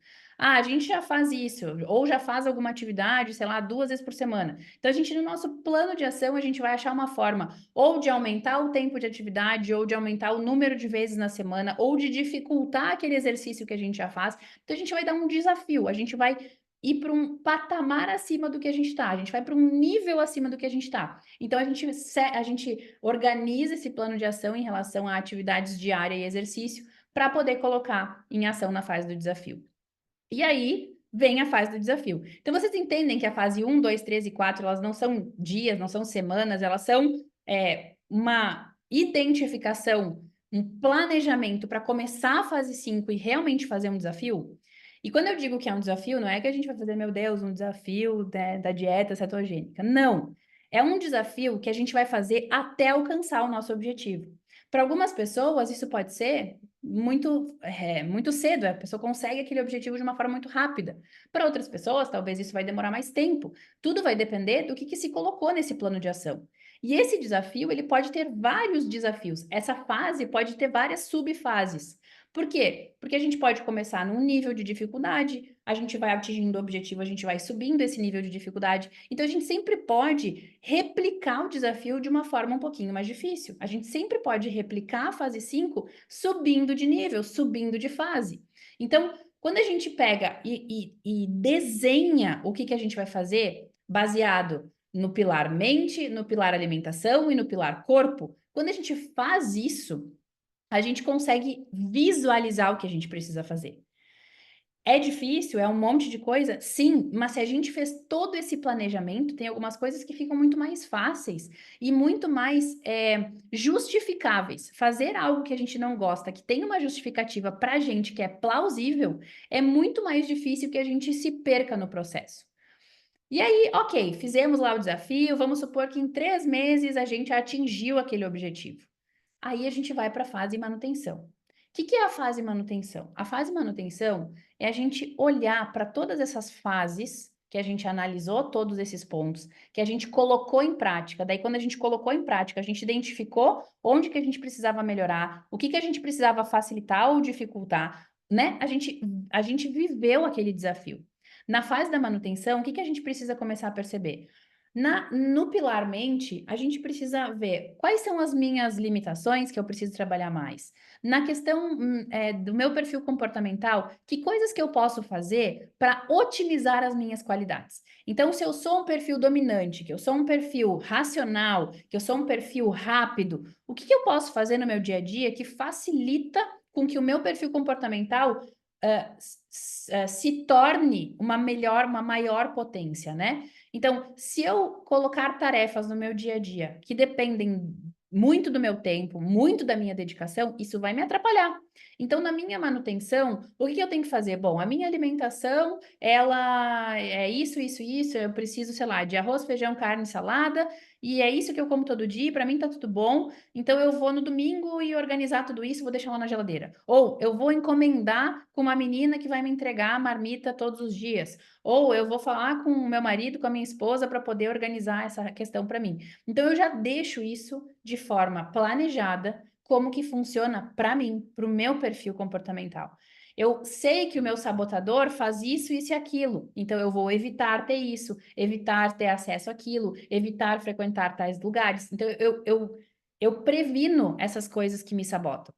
Ah, a gente já faz isso, ou já faz alguma atividade, sei lá, 2 vezes por semana. Então, a gente, no nosso plano de ação, a gente vai achar uma forma ou de aumentar o tempo de atividade, ou de aumentar o número de vezes na semana, ou de dificultar aquele exercício que a gente já faz. Então, a gente vai dar um desafio, a gente vai ir para um patamar acima do que a gente está, a gente vai para um nível acima do que a gente está. Então, a gente organiza esse plano de ação em relação a atividades diárias e exercício para poder colocar em ação na fase do desafio. E aí, vem a fase do desafio. Então, vocês entendem que a fase 1, 2, 3 e 4, elas não são dias, não são semanas, elas são uma identificação, um planejamento para começar a fase 5 e realmente fazer um desafio? E quando eu digo que é um desafio, não é que a gente vai fazer, meu Deus, um desafio da dieta cetogênica. Não. É um desafio que a gente vai fazer até alcançar o nosso objetivo. Para algumas pessoas, isso pode ser muito cedo, a pessoa consegue aquele objetivo de uma forma muito rápida. Para outras pessoas, talvez isso vai demorar mais tempo. Tudo vai depender do que se colocou nesse plano de ação. E esse desafio, ele pode ter vários desafios. Essa fase pode ter várias subfases. Por quê? Porque a gente pode começar num nível de dificuldade, a gente vai atingindo o objetivo, a gente vai subindo esse nível de dificuldade. Então, a gente sempre pode replicar o desafio de uma forma um pouquinho mais difícil. A gente sempre pode replicar a fase 5 subindo de nível, subindo de fase. Então, quando a gente pega e desenha o que a gente vai fazer, baseado no pilar mente, no pilar alimentação e no pilar corpo, quando a gente faz isso, a gente consegue visualizar o que a gente precisa fazer. É difícil, é um monte de coisa? Sim, mas se a gente fez todo esse planejamento, tem algumas coisas que ficam muito mais fáceis e muito mais justificáveis. Fazer algo que a gente não gosta, que tem uma justificativa para a gente que é plausível, é muito mais difícil que a gente se perca no processo. E aí, ok, fizemos lá o desafio, vamos supor que em 3 meses a gente atingiu aquele objetivo. Aí a gente vai para a fase manutenção. O que é a fase manutenção? A fase manutenção é a gente olhar para todas essas fases que a gente analisou, todos esses pontos, que a gente colocou em prática. Daí, quando a gente colocou em prática, a gente identificou onde que a gente precisava melhorar, o que a gente precisava facilitar ou dificultar, né? A gente viveu aquele desafio. Na fase da manutenção, o que a gente precisa começar a perceber? No pilar mente, a gente precisa ver quais são as minhas limitações que eu preciso trabalhar mais. Na questão do meu perfil comportamental, que coisas que eu posso fazer para otimizar as minhas qualidades? Então, se eu sou um perfil dominante, que eu sou um perfil racional, que eu sou um perfil rápido, o que eu posso fazer no meu dia a dia que facilita com que o meu perfil comportamental se torne uma maior potência, né? Então, se eu colocar tarefas no meu dia a dia que dependem muito do meu tempo, muito da minha dedicação, isso vai me atrapalhar. Então, na minha manutenção, o que eu tenho que fazer? Bom, a minha alimentação, ela é isso, isso, isso. Eu preciso, sei lá, de arroz, feijão, carne, salada, e é isso que eu como todo dia. Para mim tá tudo bom. Então, eu vou no domingo e organizar tudo isso, vou deixar lá na geladeira. Ou eu vou encomendar com uma menina que vai me entregar a marmita todos os dias. Ou eu vou falar com o meu marido, com a minha esposa, para poder organizar essa questão para mim. Então, eu já deixo isso de forma planejada, como que funciona para mim, para o meu perfil comportamental. Eu sei que o meu sabotador faz isso, isso e aquilo, então eu vou evitar ter isso, evitar ter acesso àquilo, evitar frequentar tais lugares. Então, eu previno essas coisas que me sabotam.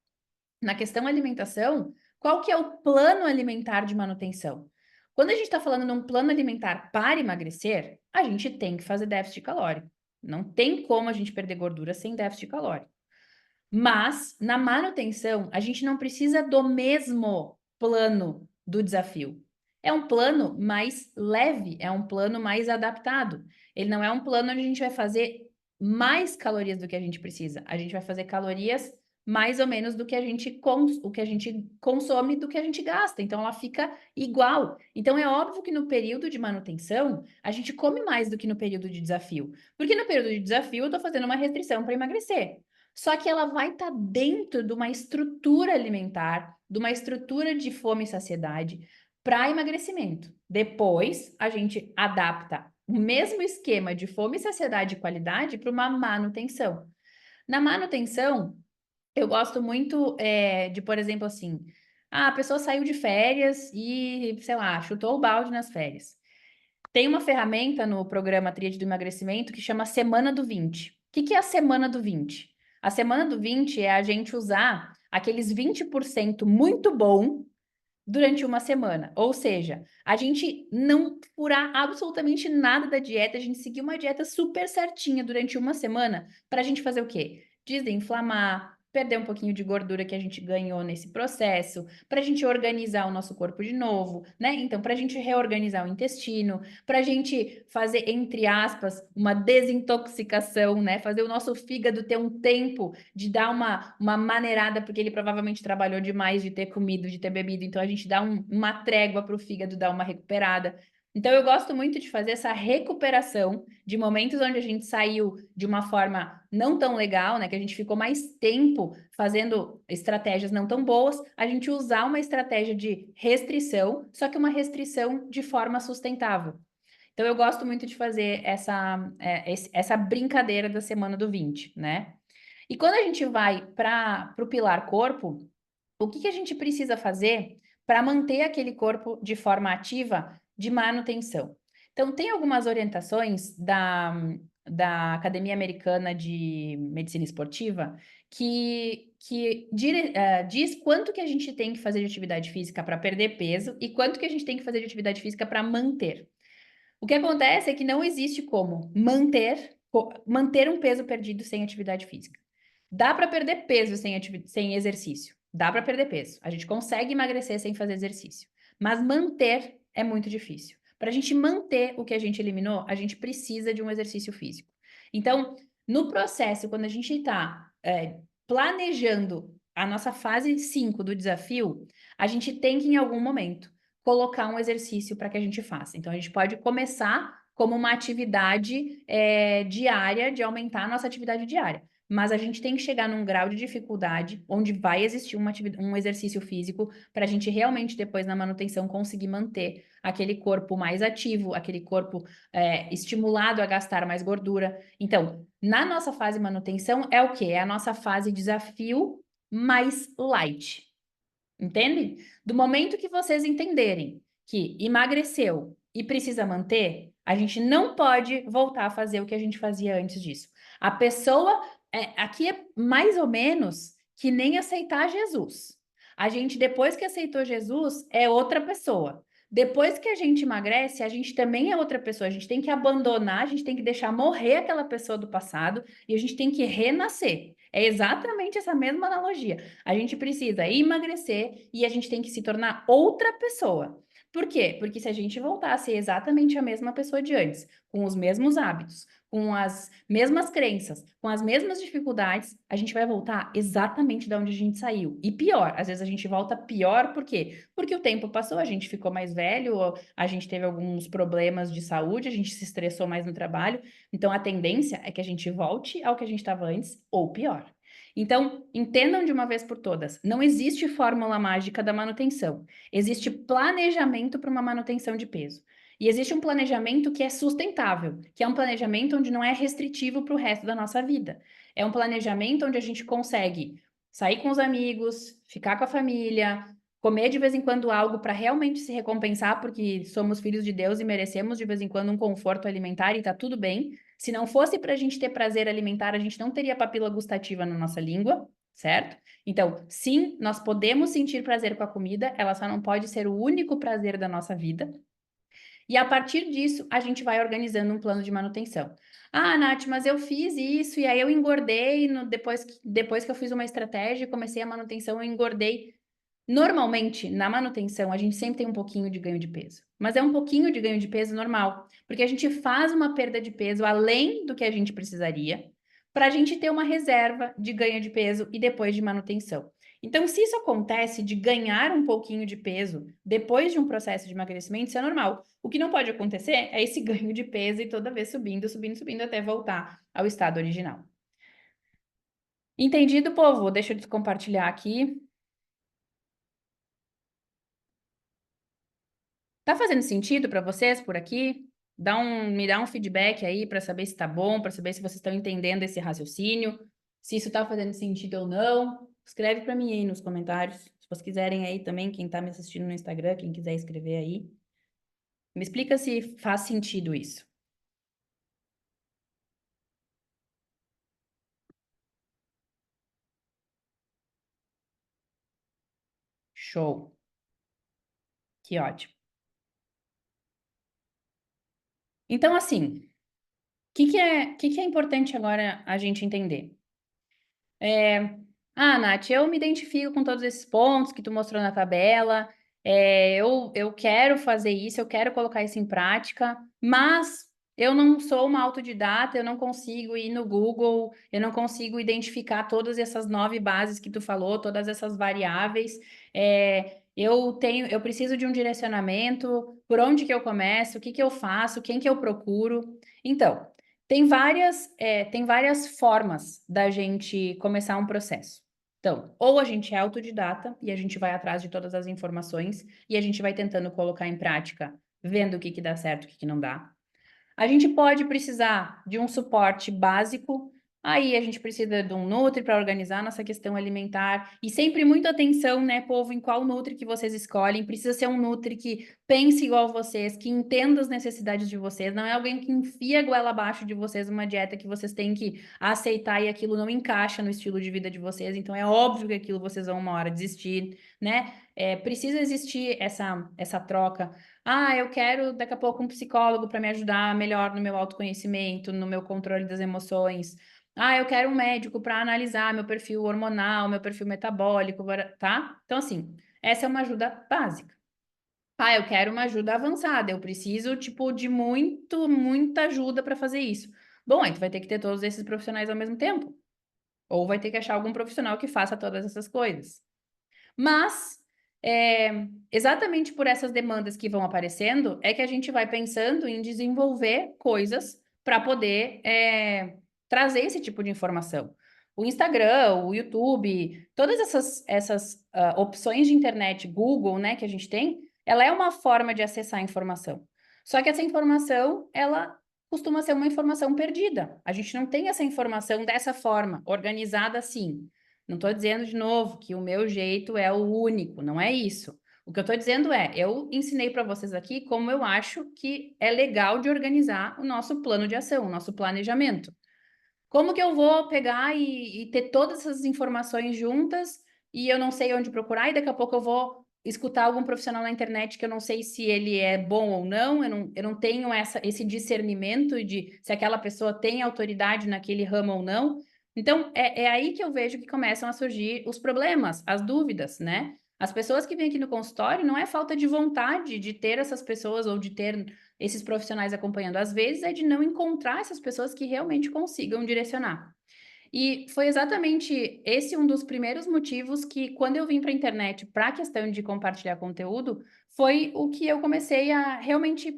Na questão alimentação, qual que é o plano alimentar de manutenção? Quando a gente está falando num plano alimentar para emagrecer, a gente tem que fazer déficit calórico. Não tem como a gente perder gordura sem déficit calórico. Mas, na manutenção, a gente não precisa do mesmo plano do desafio. É um plano mais leve, é um plano mais adaptado. Ele não é um plano onde a gente vai fazer mais calorias do que a gente precisa. A gente vai fazer calorias mais ou menos do que o que a gente consome, do que a gente gasta. Então, ela fica igual. Então, é óbvio que no período de manutenção, a gente come mais do que no período de desafio. Porque no período de desafio, eu estou fazendo uma restrição para emagrecer. Só que ela vai estar dentro de uma estrutura alimentar, de uma estrutura de fome e saciedade para emagrecimento. Depois, a gente adapta o mesmo esquema de fome, saciedade e qualidade para uma manutenção. Na manutenção, eu gosto muito de, por exemplo, assim, a pessoa saiu de férias e, sei lá, chutou o balde nas férias. Tem uma ferramenta no programa Tríade do Emagrecimento que chama Semana do 20. O que é a Semana do 20? A Semana do 20 é a gente usar aqueles 20% muito bom durante uma semana. Ou seja, a gente não furar absolutamente nada da dieta, a gente seguir uma dieta super certinha durante uma semana para a gente fazer o quê? Desinflamar, perder um pouquinho de gordura que a gente ganhou nesse processo, para a gente organizar o nosso corpo de novo, né? Então, para a gente reorganizar o intestino, para a gente fazer, entre aspas, uma desintoxicação, né? Fazer o nosso fígado ter um tempo de dar uma maneirada, porque ele provavelmente trabalhou demais de ter comido, de ter bebido, então a gente dá uma trégua para o fígado dar uma recuperada. Então, eu gosto muito de fazer essa recuperação de momentos onde a gente saiu de uma forma não tão legal, né? Que a gente ficou mais tempo fazendo estratégias não tão boas, a gente usar uma estratégia de restrição, só que uma restrição de forma sustentável. Então, eu gosto muito de fazer essa brincadeira da semana do 20, né? E quando a gente vai para o pilar corpo, o que a gente precisa fazer para manter aquele corpo de forma ativa de manutenção? Então, tem algumas orientações da Academia Americana de Medicina Esportiva que diz quanto que a gente tem que fazer de atividade física para perder peso e quanto que a gente tem que fazer de atividade física para manter. O que acontece é que não existe como manter um peso perdido sem atividade física. Dá para perder peso sem exercício. Dá para perder peso. A gente consegue emagrecer sem fazer exercício. Mas manter é muito difícil. Para a gente manter o que a gente eliminou, a gente precisa de um exercício físico. Então, no processo, quando a gente está planejando a nossa fase 5 do desafio, a gente tem que, em algum momento, colocar um exercício para que a gente faça. Então, a gente pode começar como uma atividade diária, de aumentar a nossa atividade diária. Mas a gente tem que chegar num grau de dificuldade onde vai existir um exercício físico para a gente realmente, depois na manutenção, conseguir manter aquele corpo mais ativo, aquele corpo estimulado a gastar mais gordura. Então, na nossa fase manutenção, é o quê? É a nossa fase desafio mais light. Entende? Do momento que vocês entenderem que emagreceu e precisa manter, a gente não pode voltar a fazer o que a gente fazia antes disso. A pessoa, aqui é mais ou menos que nem aceitar Jesus. A gente, depois que aceitou Jesus, é outra pessoa. Depois que a gente emagrece, a gente também é outra pessoa. A gente tem que abandonar, a gente tem que deixar morrer aquela pessoa do passado e a gente tem que renascer. É exatamente essa mesma analogia. A gente precisa emagrecer e a gente tem que se tornar outra pessoa. Por quê? Porque se a gente voltar a ser exatamente a mesma pessoa de antes, com os mesmos hábitos, com as mesmas crenças, com as mesmas dificuldades, a gente vai voltar exatamente de onde a gente saiu. E pior, às vezes a gente volta pior, por quê? Porque o tempo passou, a gente ficou mais velho, a gente teve alguns problemas de saúde, a gente se estressou mais no trabalho. Então a tendência é que a gente volte ao que a gente estava antes, ou pior. Então, entendam de uma vez por todas: não existe fórmula mágica da manutenção. Existe planejamento para uma manutenção de peso. E existe um planejamento que é sustentável, que é um planejamento onde não é restritivo para o resto da nossa vida. É um planejamento onde a gente consegue sair com os amigos, ficar com a família, comer de vez em quando algo para realmente se recompensar, porque somos filhos de Deus e merecemos de vez em quando um conforto alimentar e tá tudo bem. Se não fosse para a gente ter prazer alimentar, a gente não teria papila gustativa na nossa língua, certo? Então, sim, nós podemos sentir prazer com a comida, ela só não pode ser o único prazer da nossa vida. E a partir disso, a gente vai organizando um plano de manutenção. Ah, Nath, mas eu fiz isso e aí eu engordei depois que eu fiz uma estratégia e comecei a manutenção, eu engordei. Normalmente, na manutenção, a gente sempre tem um pouquinho de ganho de peso. Mas é um pouquinho de ganho de peso normal, porque a gente faz uma perda de peso além do que a gente precisaria, para a gente ter uma reserva de ganho de peso e depois de manutenção. Então, se isso acontece de ganhar um pouquinho de peso depois de um processo de emagrecimento, isso é normal. O que não pode acontecer é esse ganho de peso e toda vez subindo, subindo, subindo até voltar ao estado original. Entendido, povo? Deixa eu compartilhar aqui. Tá fazendo sentido para vocês por aqui? Me dá um feedback aí para saber se tá bom, para saber se vocês estão entendendo esse raciocínio, se isso tá fazendo sentido ou não. Escreve para mim aí nos comentários. Se vocês quiserem aí também, quem tá me assistindo no Instagram, quem quiser escrever aí, me explica se faz sentido isso. Show. Que ótimo. Então, assim, que é importante agora a gente entender? Ah, Nath, eu me identifico com todos esses pontos que tu mostrou na tabela. Eu quero fazer isso, eu quero colocar isso em prática, mas eu não sou uma autodidata, eu não consigo ir no Google, eu não consigo identificar todas essas 9 bases que tu falou, todas essas variáveis. Eu preciso de um direcionamento, por onde que eu começo, o que que eu faço, quem que eu procuro. Então, tem várias formas da gente começar um processo. Então, ou a gente é autodidata e a gente vai atrás de todas as informações e a gente vai tentando colocar em prática, vendo o que que dá certo, o que que não dá. A gente pode precisar de um suporte básico, aí a gente precisa de um Nutri para organizar nossa questão alimentar. E sempre muita atenção, né, povo, em qual Nutri que vocês escolhem. Precisa ser um Nutri que pense igual vocês, que entenda as necessidades de vocês. Não é alguém que enfia a goela abaixo de vocês uma dieta que vocês têm que aceitar e aquilo não encaixa no estilo de vida de vocês. Então é óbvio que aquilo vocês vão uma hora desistir, né? Precisa existir essa troca. Ah, eu quero daqui a pouco um psicólogo para me ajudar melhor no meu autoconhecimento, no meu controle das emoções. Ah, eu quero um médico para analisar meu perfil hormonal, meu perfil metabólico, tá? Então, assim, essa é uma ajuda básica. Ah, eu quero uma ajuda avançada, eu preciso, tipo, de muita ajuda para fazer isso. Bom, aí tu vai ter que ter todos esses profissionais ao mesmo tempo. Ou vai ter que achar algum profissional que faça todas essas coisas. Mas, exatamente por essas demandas que vão aparecendo, é que a gente vai pensando em desenvolver coisas para poder trazer esse tipo de informação. O Instagram, o YouTube, todas essas opções de internet, Google, né, que a gente tem, ela é uma forma de acessar a informação. Só que essa informação, ela costuma ser uma informação perdida. A gente não tem essa informação dessa forma, organizada assim. Não estou dizendo de novo que o meu jeito é o único, não é isso. O que eu estou dizendo é, eu ensinei para vocês aqui como eu acho que é legal de organizar o nosso plano de ação, o nosso planejamento. Como que eu vou pegar e ter todas essas informações juntas e eu não sei onde procurar e daqui a pouco eu vou escutar algum profissional na internet que eu não sei se ele é bom ou não, eu não tenho esse discernimento de se aquela pessoa tem autoridade naquele ramo ou não. Então, é aí que eu vejo que começam a surgir os problemas, as dúvidas, né? As pessoas que vêm aqui no consultório não é falta de vontade de ter essas pessoas ou de ter esses profissionais acompanhando. Às vezes é de não encontrar essas pessoas que realmente consigam direcionar. E foi exatamente esse um dos primeiros motivos que, quando eu vim para a internet para a questão de compartilhar conteúdo, foi o que eu comecei a realmente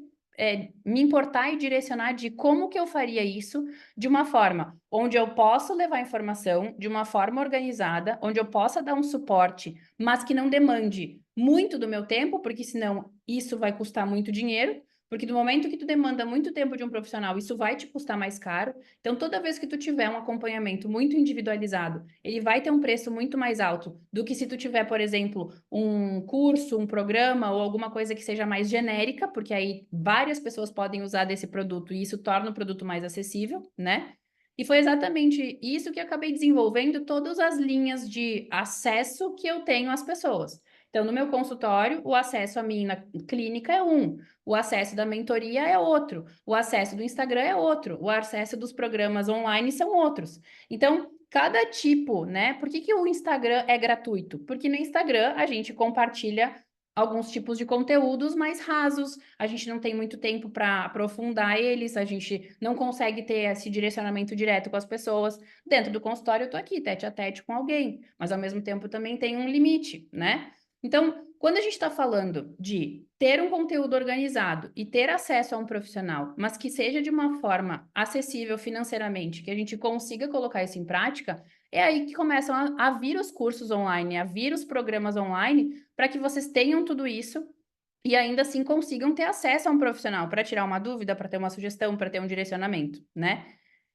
me importar e direcionar de como que eu faria isso de uma forma onde eu posso levar informação de uma forma organizada, onde eu possa dar um suporte, mas que não demande muito do meu tempo, porque senão isso vai custar muito dinheiro. Porque do momento que tu demanda muito tempo de um profissional, isso vai te custar mais caro. Então, toda vez que tu tiver um acompanhamento muito individualizado, ele vai ter um preço muito mais alto do que se tu tiver, por exemplo, um curso, um programa ou alguma coisa que seja mais genérica, porque aí várias pessoas podem usar desse produto e isso torna o produto mais acessível, né? E foi exatamente isso que eu acabei desenvolvendo todas as linhas de acesso que eu tenho às pessoas. Então, no meu consultório, o acesso a mim na clínica é um, o acesso da mentoria é outro, o acesso do Instagram é outro, o acesso dos programas online são outros. Então, cada tipo, né? Por que que o Instagram é gratuito? Porque no Instagram a gente compartilha alguns tipos de conteúdos mais rasos, a gente não tem muito tempo para aprofundar eles, a gente não consegue ter esse direcionamento direto com as pessoas. Dentro do consultório, eu tô aqui, tete a tete com alguém, mas ao mesmo tempo também tem um limite, né? Então, quando a gente está falando de ter um conteúdo organizado e ter acesso a um profissional, mas que seja de uma forma acessível financeiramente, que a gente consiga colocar isso em prática, é aí que começam a vir os cursos online, a vir os programas online, para que vocês tenham tudo isso e ainda assim consigam ter acesso a um profissional para tirar uma dúvida, para ter uma sugestão, para ter um direcionamento, né?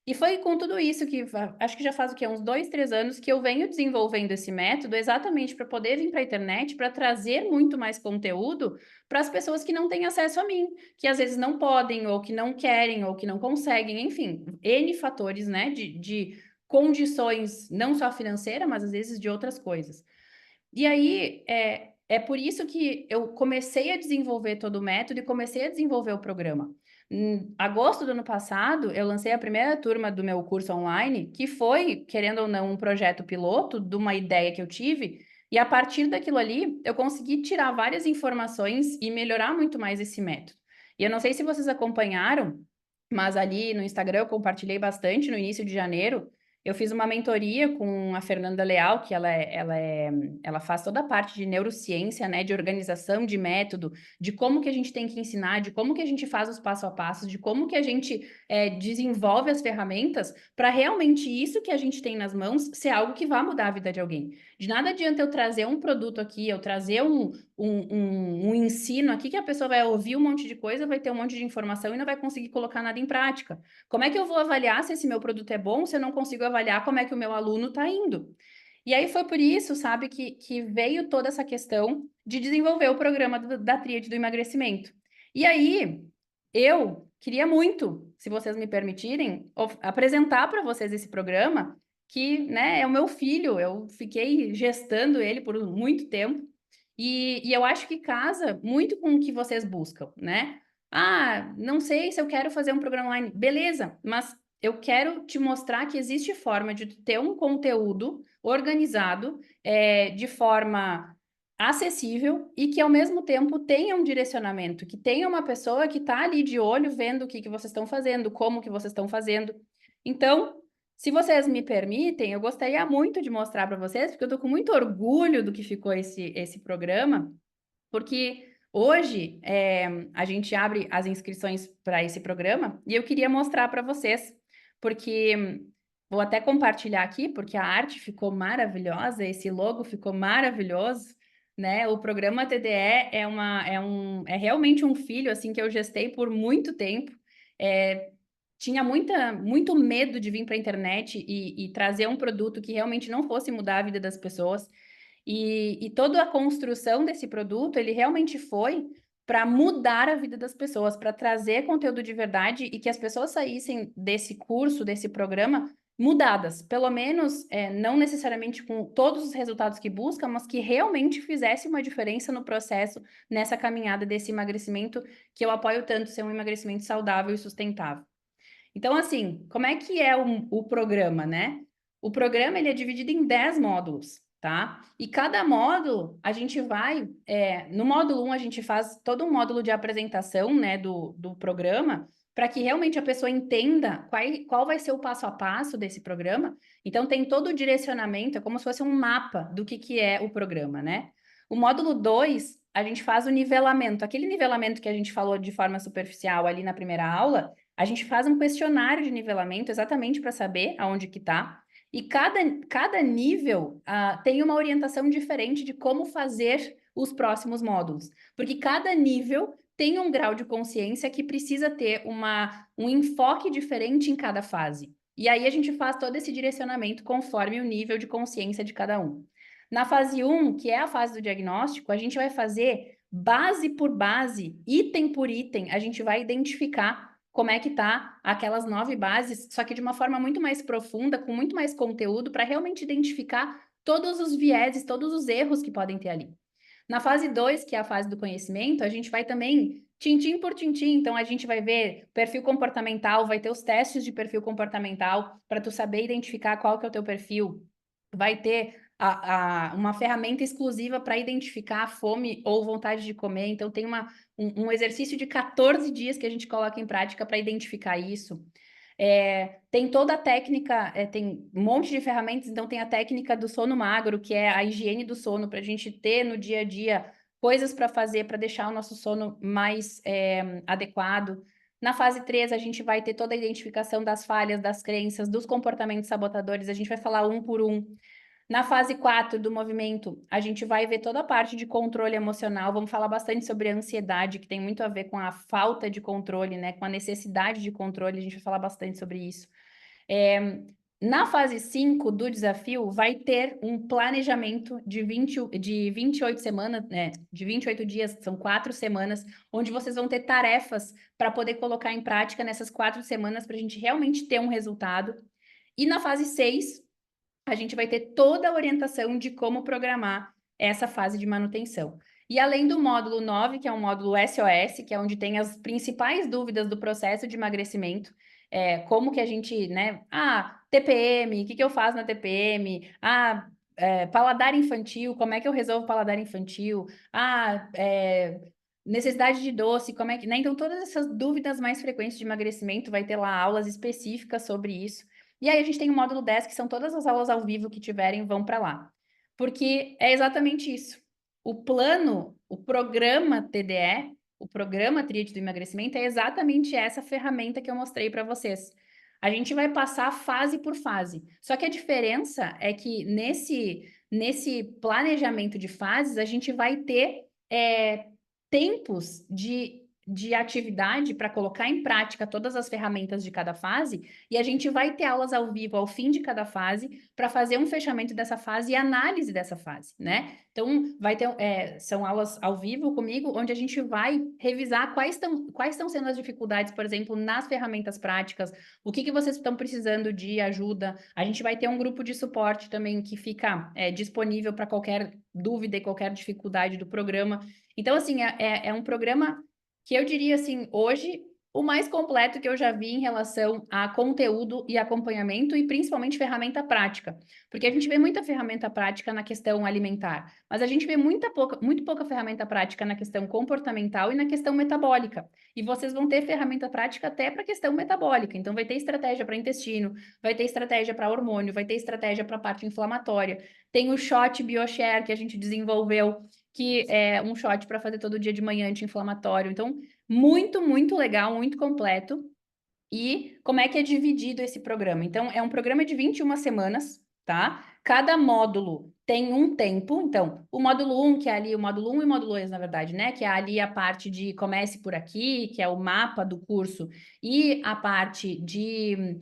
E foi com tudo isso que acho que já faz o quê? Uns 2, 3 anos que eu venho desenvolvendo esse método exatamente para poder vir para a internet, para trazer muito mais conteúdo para as pessoas que não têm acesso a mim, que às vezes não podem, ou que não querem, ou que não conseguem, enfim, N fatores, né, de condições, não só financeira, mas às vezes de outras coisas. E aí, é por isso que eu comecei a desenvolver todo o método e comecei a desenvolver o programa. Em agosto do ano passado, eu lancei a primeira turma do meu curso online, que foi, querendo ou não, um projeto piloto de uma ideia que eu tive, e a partir daquilo ali, eu consegui tirar várias informações e melhorar muito mais esse método. E eu não sei se vocês acompanharam, mas ali no Instagram eu compartilhei bastante no início de janeiro. Eu fiz uma mentoria com a Fernanda Leal, que ela faz toda a parte de neurociência, né, de organização de método, de como que a gente tem que ensinar, de como que a gente faz os passo a passo, de como que a gente desenvolve as ferramentas para realmente isso que a gente tem nas mãos ser algo que vá mudar a vida de alguém. De nada adianta eu trazer um produto aqui, eu trazer um ensino aqui que a pessoa vai ouvir um monte de coisa, vai ter um monte de informação e não vai conseguir colocar nada em prática. Como é que eu vou avaliar se esse meu produto é bom se eu não consigo avaliar como é que o meu aluno está indo? E aí foi por isso, sabe, que veio toda essa questão de desenvolver o programa da Tríade do Emagrecimento. E aí, eu queria muito, se vocês me permitirem, apresentar para vocês esse programa, que, né, é o meu filho, eu fiquei gestando ele por muito tempo, e eu acho que casa muito com o que vocês buscam, né? Ah, não sei se eu quero fazer um programa online. Beleza, mas eu quero te mostrar que existe forma de ter um conteúdo organizado, de forma acessível e que, ao mesmo tempo, tenha um direcionamento, que tenha uma pessoa que está ali de olho vendo o que vocês estão fazendo, como que vocês estão fazendo. Então, se vocês me permitem, eu gostaria muito de mostrar para vocês, porque eu estou com muito orgulho do que ficou esse programa, porque hoje a gente abre as inscrições para esse programa e eu queria mostrar para vocês, porque vou até compartilhar aqui, porque a arte ficou maravilhosa, esse logo ficou maravilhoso, né? O programa TDE é realmente um filho assim que eu gestei por muito tempo. Tinha muito medo de vir para a internet e trazer um produto que realmente não fosse mudar a vida das pessoas. E toda a construção desse produto, ele realmente foi para mudar a vida das pessoas, para trazer conteúdo de verdade e que as pessoas saíssem desse curso, desse programa, mudadas. Pelo menos, não necessariamente com todos os resultados que busca, mas que realmente fizesse uma diferença no processo, nessa caminhada desse emagrecimento, que eu apoio tanto ser um emagrecimento saudável e sustentável. Então, assim, como é que é o programa, né? O programa ele é dividido em 10 módulos, tá? E cada módulo, a gente vai... no módulo 1, a gente faz todo um módulo de apresentação, né, do programa, para que realmente a pessoa entenda qual vai ser o passo a passo desse programa. Então, tem todo o direcionamento, é como se fosse um mapa do que é o programa, né? O módulo 2, a gente faz o nivelamento. Aquele nivelamento que a gente falou de forma superficial ali na primeira aula, a gente faz um questionário de nivelamento exatamente para saber aonde que está. E cada nível tem uma orientação diferente de como fazer os próximos módulos. Porque cada nível tem um grau de consciência que precisa ter um enfoque diferente em cada fase. E aí a gente faz todo esse direcionamento conforme o nível de consciência de cada um. Na fase 1, que é a fase do diagnóstico, a gente vai fazer base por base, item por item, a gente vai identificar como é que tá aquelas 9 bases, só que de uma forma muito mais profunda, com muito mais conteúdo, para realmente identificar todos os vieses, todos os erros que podem ter ali. Na fase 2, que é a fase do conhecimento, a gente vai também tintim por tintim, então a gente vai ver perfil comportamental, vai ter os testes de perfil comportamental para tu saber identificar qual que é o teu perfil. Vai ter uma ferramenta exclusiva para identificar a fome ou vontade de comer. Então, tem um exercício de 14 dias que a gente coloca em prática para identificar isso. Tem toda a técnica, tem um monte de ferramentas, então tem a técnica do sono magro, que é a higiene do sono, para a gente ter no dia a dia coisas para fazer para deixar o nosso sono mais adequado. Na fase 3, a gente vai ter toda a identificação das falhas, das crenças, dos comportamentos sabotadores, a gente vai falar um por um. Na fase 4 do movimento, a gente vai ver toda a parte de controle emocional. Vamos falar bastante sobre a ansiedade, que tem muito a ver com a falta de controle, né? Com a necessidade de controle. A gente vai falar bastante sobre isso. Na fase 5 do desafio, vai ter um planejamento de 28 semanas, né? De 28 dias, são 4 semanas, onde vocês vão ter tarefas para poder colocar em prática nessas 4 semanas para a gente realmente ter um resultado. E na fase 6, a gente vai ter toda a orientação de como programar essa fase de manutenção. E além do módulo 9, que é um módulo SOS, que é onde tem as principais dúvidas do processo de emagrecimento, como que a gente, né? TPM, o que que eu faço na TPM? Paladar infantil, como é que eu resolvo paladar infantil? Necessidade de doce, como é que, né? Então, todas essas dúvidas mais frequentes de emagrecimento, vai ter lá aulas específicas sobre isso. E aí a gente tem o módulo 10, que são todas as aulas ao vivo que tiverem, vão para lá. Porque é exatamente isso. O plano, o programa TDE, o programa Tríade do Emagrecimento, é exatamente essa ferramenta que eu mostrei para vocês. A gente vai passar fase por fase. Só que a diferença é que nesse planejamento de fases, a gente vai ter tempos de atividade para colocar em prática todas as ferramentas de cada fase, e a gente vai ter aulas ao vivo ao fim de cada fase para fazer um fechamento dessa fase e análise dessa fase, né? Então, são aulas ao vivo comigo, onde a gente vai revisar quais estão sendo as dificuldades, por exemplo, nas ferramentas práticas, o que vocês estão precisando de ajuda. A gente vai ter um grupo de suporte também que fica disponível para qualquer dúvida e qualquer dificuldade do programa. Então, assim, é um programa que eu diria, assim, hoje, o mais completo que eu já vi em relação a conteúdo e acompanhamento e principalmente ferramenta prática. Porque a gente vê muita ferramenta prática na questão alimentar, mas a gente vê muito pouca ferramenta prática na questão comportamental e na questão metabólica. E vocês vão ter ferramenta prática até para a questão metabólica. Então, vai ter estratégia para intestino, vai ter estratégia para hormônio, vai ter estratégia para parte inflamatória. Tem o shot BioShare que a gente desenvolveu, que é um shot para fazer todo dia de manhã anti-inflamatório. Então, muito, muito legal, muito completo. E como é que é dividido esse programa? Então, é um programa de 21 semanas, tá? Cada módulo tem um tempo. Então, o módulo 1, que é ali, o módulo 1 e o módulo 2, na verdade, né? Que é ali a parte de comece por aqui, que é o mapa do curso, e a parte de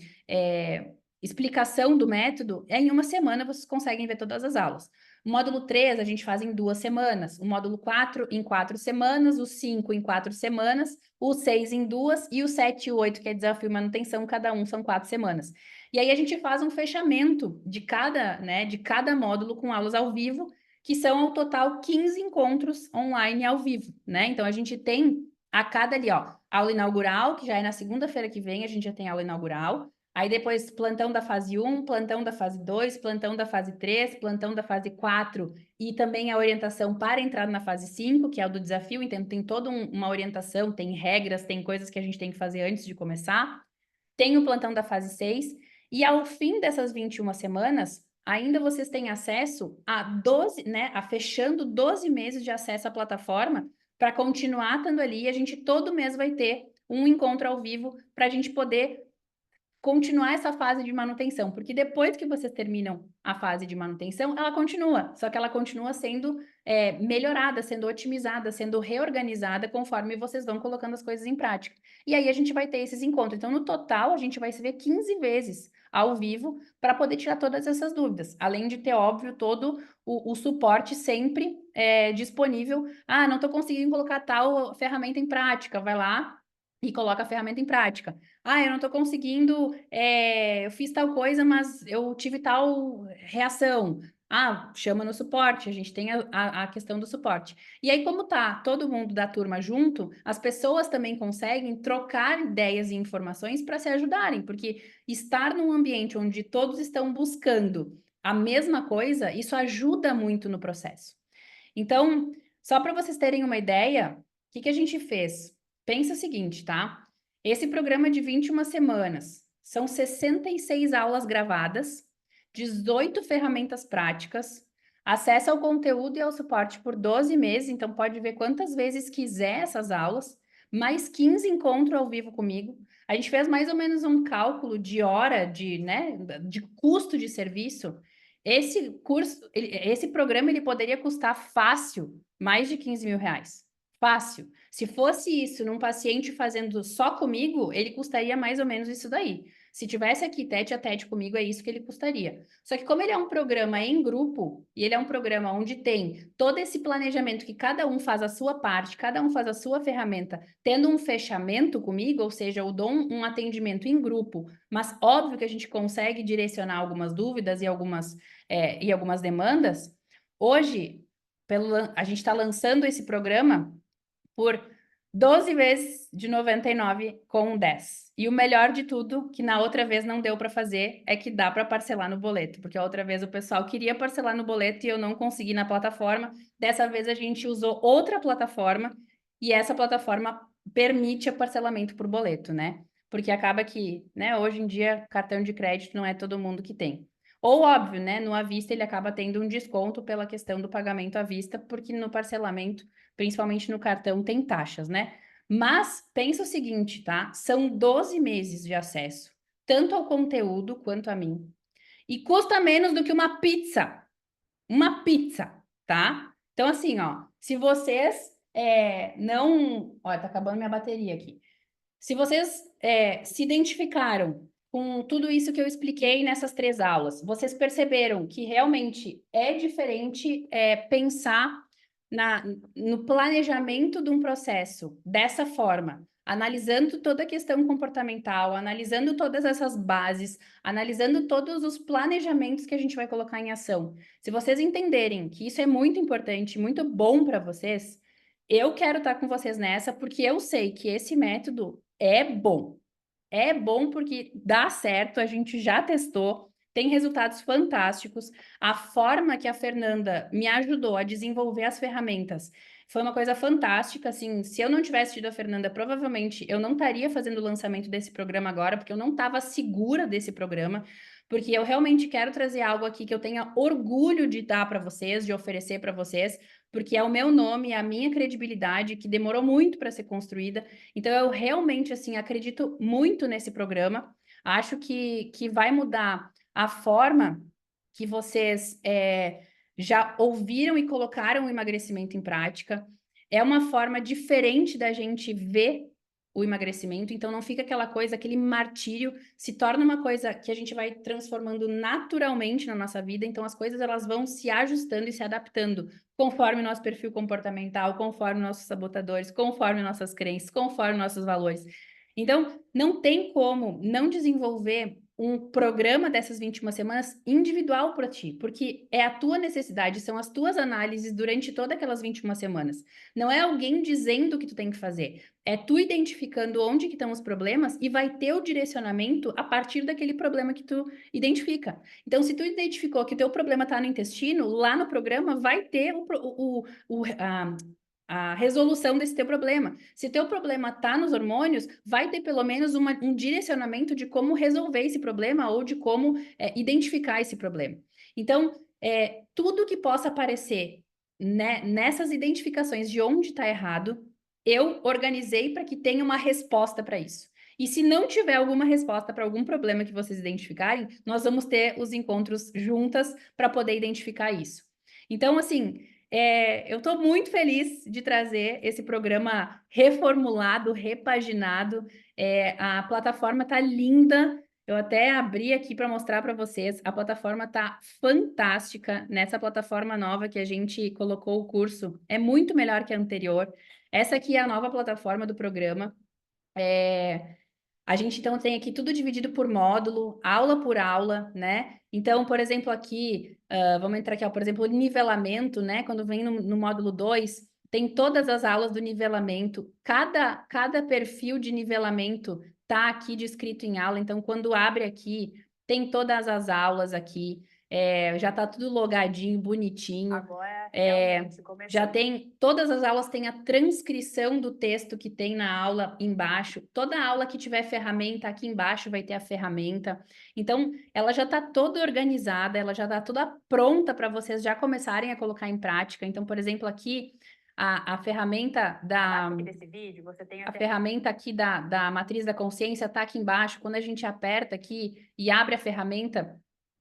explicação do método, em uma semana vocês conseguem ver todas as aulas. O módulo 3 a gente faz em 2 semanas, o módulo 4 em 4 semanas, o 5 em 4 semanas, o 6 em 2 e o 7 e o 8, que é desafio e manutenção, cada um são 4 semanas. E aí a gente faz um fechamento de cada módulo com aulas ao vivo, que são ao total 15 encontros online ao vivo, né? Então a gente tem a cada ali, ó, aula inaugural, que já é na segunda-feira que vem, a gente já tem aula inaugural. Aí depois, plantão da fase 1, plantão da fase 2, plantão da fase 3, plantão da fase 4 e também a orientação para entrar na fase 5, que é o do desafio. Então, tem toda uma orientação, tem regras, tem coisas que a gente tem que fazer antes de começar. Tem o plantão da fase 6 e ao fim dessas 21 semanas, ainda vocês têm acesso a 12, né, a fechando 12 meses de acesso à plataforma para continuar estando ali. E a gente todo mês vai ter um encontro ao vivo para a gente poder continuar essa fase de manutenção, porque depois que vocês terminam a fase de manutenção, ela continua, só que ela continua sendo melhorada, sendo otimizada, sendo reorganizada conforme vocês vão colocando as coisas em prática. E aí a gente vai ter esses encontros. Então, no total, a gente vai se ver 15 vezes ao vivo para poder tirar todas essas dúvidas, além de ter, óbvio, todo o suporte sempre disponível. Não estou conseguindo colocar tal ferramenta em prática, vai lá e coloca a ferramenta em prática. Eu não estou conseguindo, eu fiz tal coisa, mas eu tive tal reação. Chama no suporte, a gente tem a questão do suporte. E aí, como tá todo mundo da turma junto, as pessoas também conseguem trocar ideias e informações para se ajudarem, porque estar num ambiente onde todos estão buscando a mesma coisa, isso ajuda muito no processo. Então, só para vocês terem uma ideia, o que que a gente fez? Pensa o seguinte, tá? Esse programa de 21 semanas são 66 aulas gravadas, 18 ferramentas práticas, acesso ao conteúdo e ao suporte por 12 meses, então pode ver quantas vezes quiser essas aulas, mais 15 encontros ao vivo comigo. A gente fez mais ou menos um cálculo de hora de custo de serviço. Esse curso, esse programa, ele poderia custar fácil mais de 15 mil reais. Fácil. Se fosse isso num paciente fazendo só comigo, ele custaria mais ou menos isso daí. Se tivesse aqui tete a tete comigo, é isso que ele custaria. Só que como ele é um programa em grupo, e ele é um programa onde tem todo esse planejamento que cada um faz a sua parte, cada um faz a sua ferramenta, tendo um fechamento comigo, ou seja, eu dou um atendimento em grupo, mas óbvio que a gente consegue direcionar algumas dúvidas e algumas demandas. Hoje, a gente está lançando esse programa por 12 vezes de 99 com 10. E o melhor de tudo, que na outra vez não deu para fazer, é que dá para parcelar no boleto, porque a outra vez o pessoal queria parcelar no boleto e eu não consegui na plataforma. Dessa vez a gente usou outra plataforma e essa plataforma permite o parcelamento por boleto, né? Porque acaba que, né, hoje em dia, cartão de crédito não é todo mundo que tem. Ou, óbvio, né, no à vista ele acaba tendo um desconto pela questão do pagamento à vista, porque no parcelamento, principalmente no cartão, tem taxas, né? Mas pensa o seguinte, tá? São 12 meses de acesso, tanto ao conteúdo quanto a mim. E custa menos do que uma pizza. Uma pizza, tá? Então, assim, ó, se vocês não. Olha, tá acabando minha bateria aqui. Se vocês se identificaram com tudo isso que eu expliquei nessas 3 aulas, vocês perceberam que realmente é diferente pensar no planejamento de um processo dessa forma, analisando toda a questão comportamental, analisando todas essas bases, analisando todos os planejamentos que a gente vai colocar em ação. Se vocês entenderem que isso é muito importante, muito bom para vocês, eu quero estar com vocês nessa, porque eu sei que esse método é bom. É bom porque dá certo, a gente já testou, tem resultados fantásticos. A forma que a Fernanda me ajudou a desenvolver as ferramentas foi uma coisa fantástica. Assim, se eu não tivesse tido a Fernanda, provavelmente eu não estaria fazendo o lançamento desse programa agora, porque eu não estava segura desse programa, porque eu realmente quero trazer algo aqui que eu tenha orgulho de dar para vocês, de oferecer para vocês, porque é o meu nome, é a minha credibilidade que demorou muito para ser construída. Então, eu realmente, assim, acredito muito nesse programa. Acho que vai mudar a forma que vocês já ouviram e colocaram o emagrecimento em prática. É uma forma diferente da gente ver o emagrecimento, então não fica aquela coisa, aquele martírio, se torna uma coisa que a gente vai transformando naturalmente na nossa vida, então as coisas elas vão se ajustando e se adaptando conforme o nosso perfil comportamental, conforme nossos sabotadores, conforme nossas crenças, conforme nossos valores. Então, não tem como não desenvolver um programa dessas 21 semanas individual para ti, porque é a tua necessidade, são as tuas análises durante todas aquelas 21 semanas. Não é alguém dizendo o que tu tem que fazer, é tu identificando onde que estão os problemas e vai ter o direcionamento a partir daquele problema que tu identifica. Então, se tu identificou que o teu problema está no intestino, lá no programa vai ter a resolução desse teu problema. Se teu problema está nos hormônios, vai ter pelo menos um direcionamento de como resolver esse problema ou de como identificar esse problema. Então, tudo que possa aparecer, né, nessas identificações de onde está errado, eu organizei para que tenha uma resposta para isso. E se não tiver alguma resposta para algum problema que vocês identificarem, nós vamos ter os encontros juntas para poder identificar isso. Então, assim, eu estou muito feliz de trazer esse programa reformulado, repaginado. A plataforma está linda. Eu até abri aqui para mostrar para vocês. A plataforma está fantástica. Nessa plataforma nova que a gente colocou o curso, é muito melhor que a anterior. Essa aqui é a nova plataforma do programa. A gente, então, tem aqui tudo dividido por módulo, aula por aula, né? Então, por exemplo, aqui, vamos entrar aqui, ó, por exemplo, o nivelamento, né? Quando vem no módulo 2, tem todas as aulas do nivelamento. Cada perfil de nivelamento tá aqui descrito em aula. Então, quando abre aqui, tem todas as aulas aqui. Já tá tudo logadinho, bonitinho. Agora, realmente, começou. Já tem, todas as aulas têm a transcrição do texto que tem na aula embaixo. Toda aula que tiver ferramenta, aqui embaixo vai ter a ferramenta. Então, ela já está toda organizada, ela já está toda pronta para vocês já começarem a colocar em prática. Então, por exemplo, aqui, a ferramenta da... Abaixo desse vídeo, você tem A ferramenta aqui da matriz da consciência está aqui embaixo. Quando a gente aperta aqui e abre a ferramenta,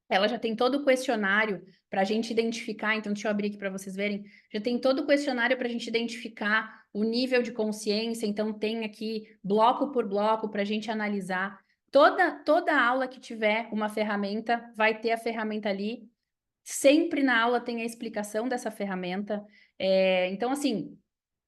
ela já tem todo o questionário para a gente identificar. Então, deixa eu abrir aqui para vocês verem. Já tem todo o questionário para a gente identificar o nível de consciência. Então, tem aqui bloco por bloco para a gente analisar. Toda aula que tiver uma ferramenta, vai ter a ferramenta ali. Sempre na aula tem a explicação dessa ferramenta. Então, assim,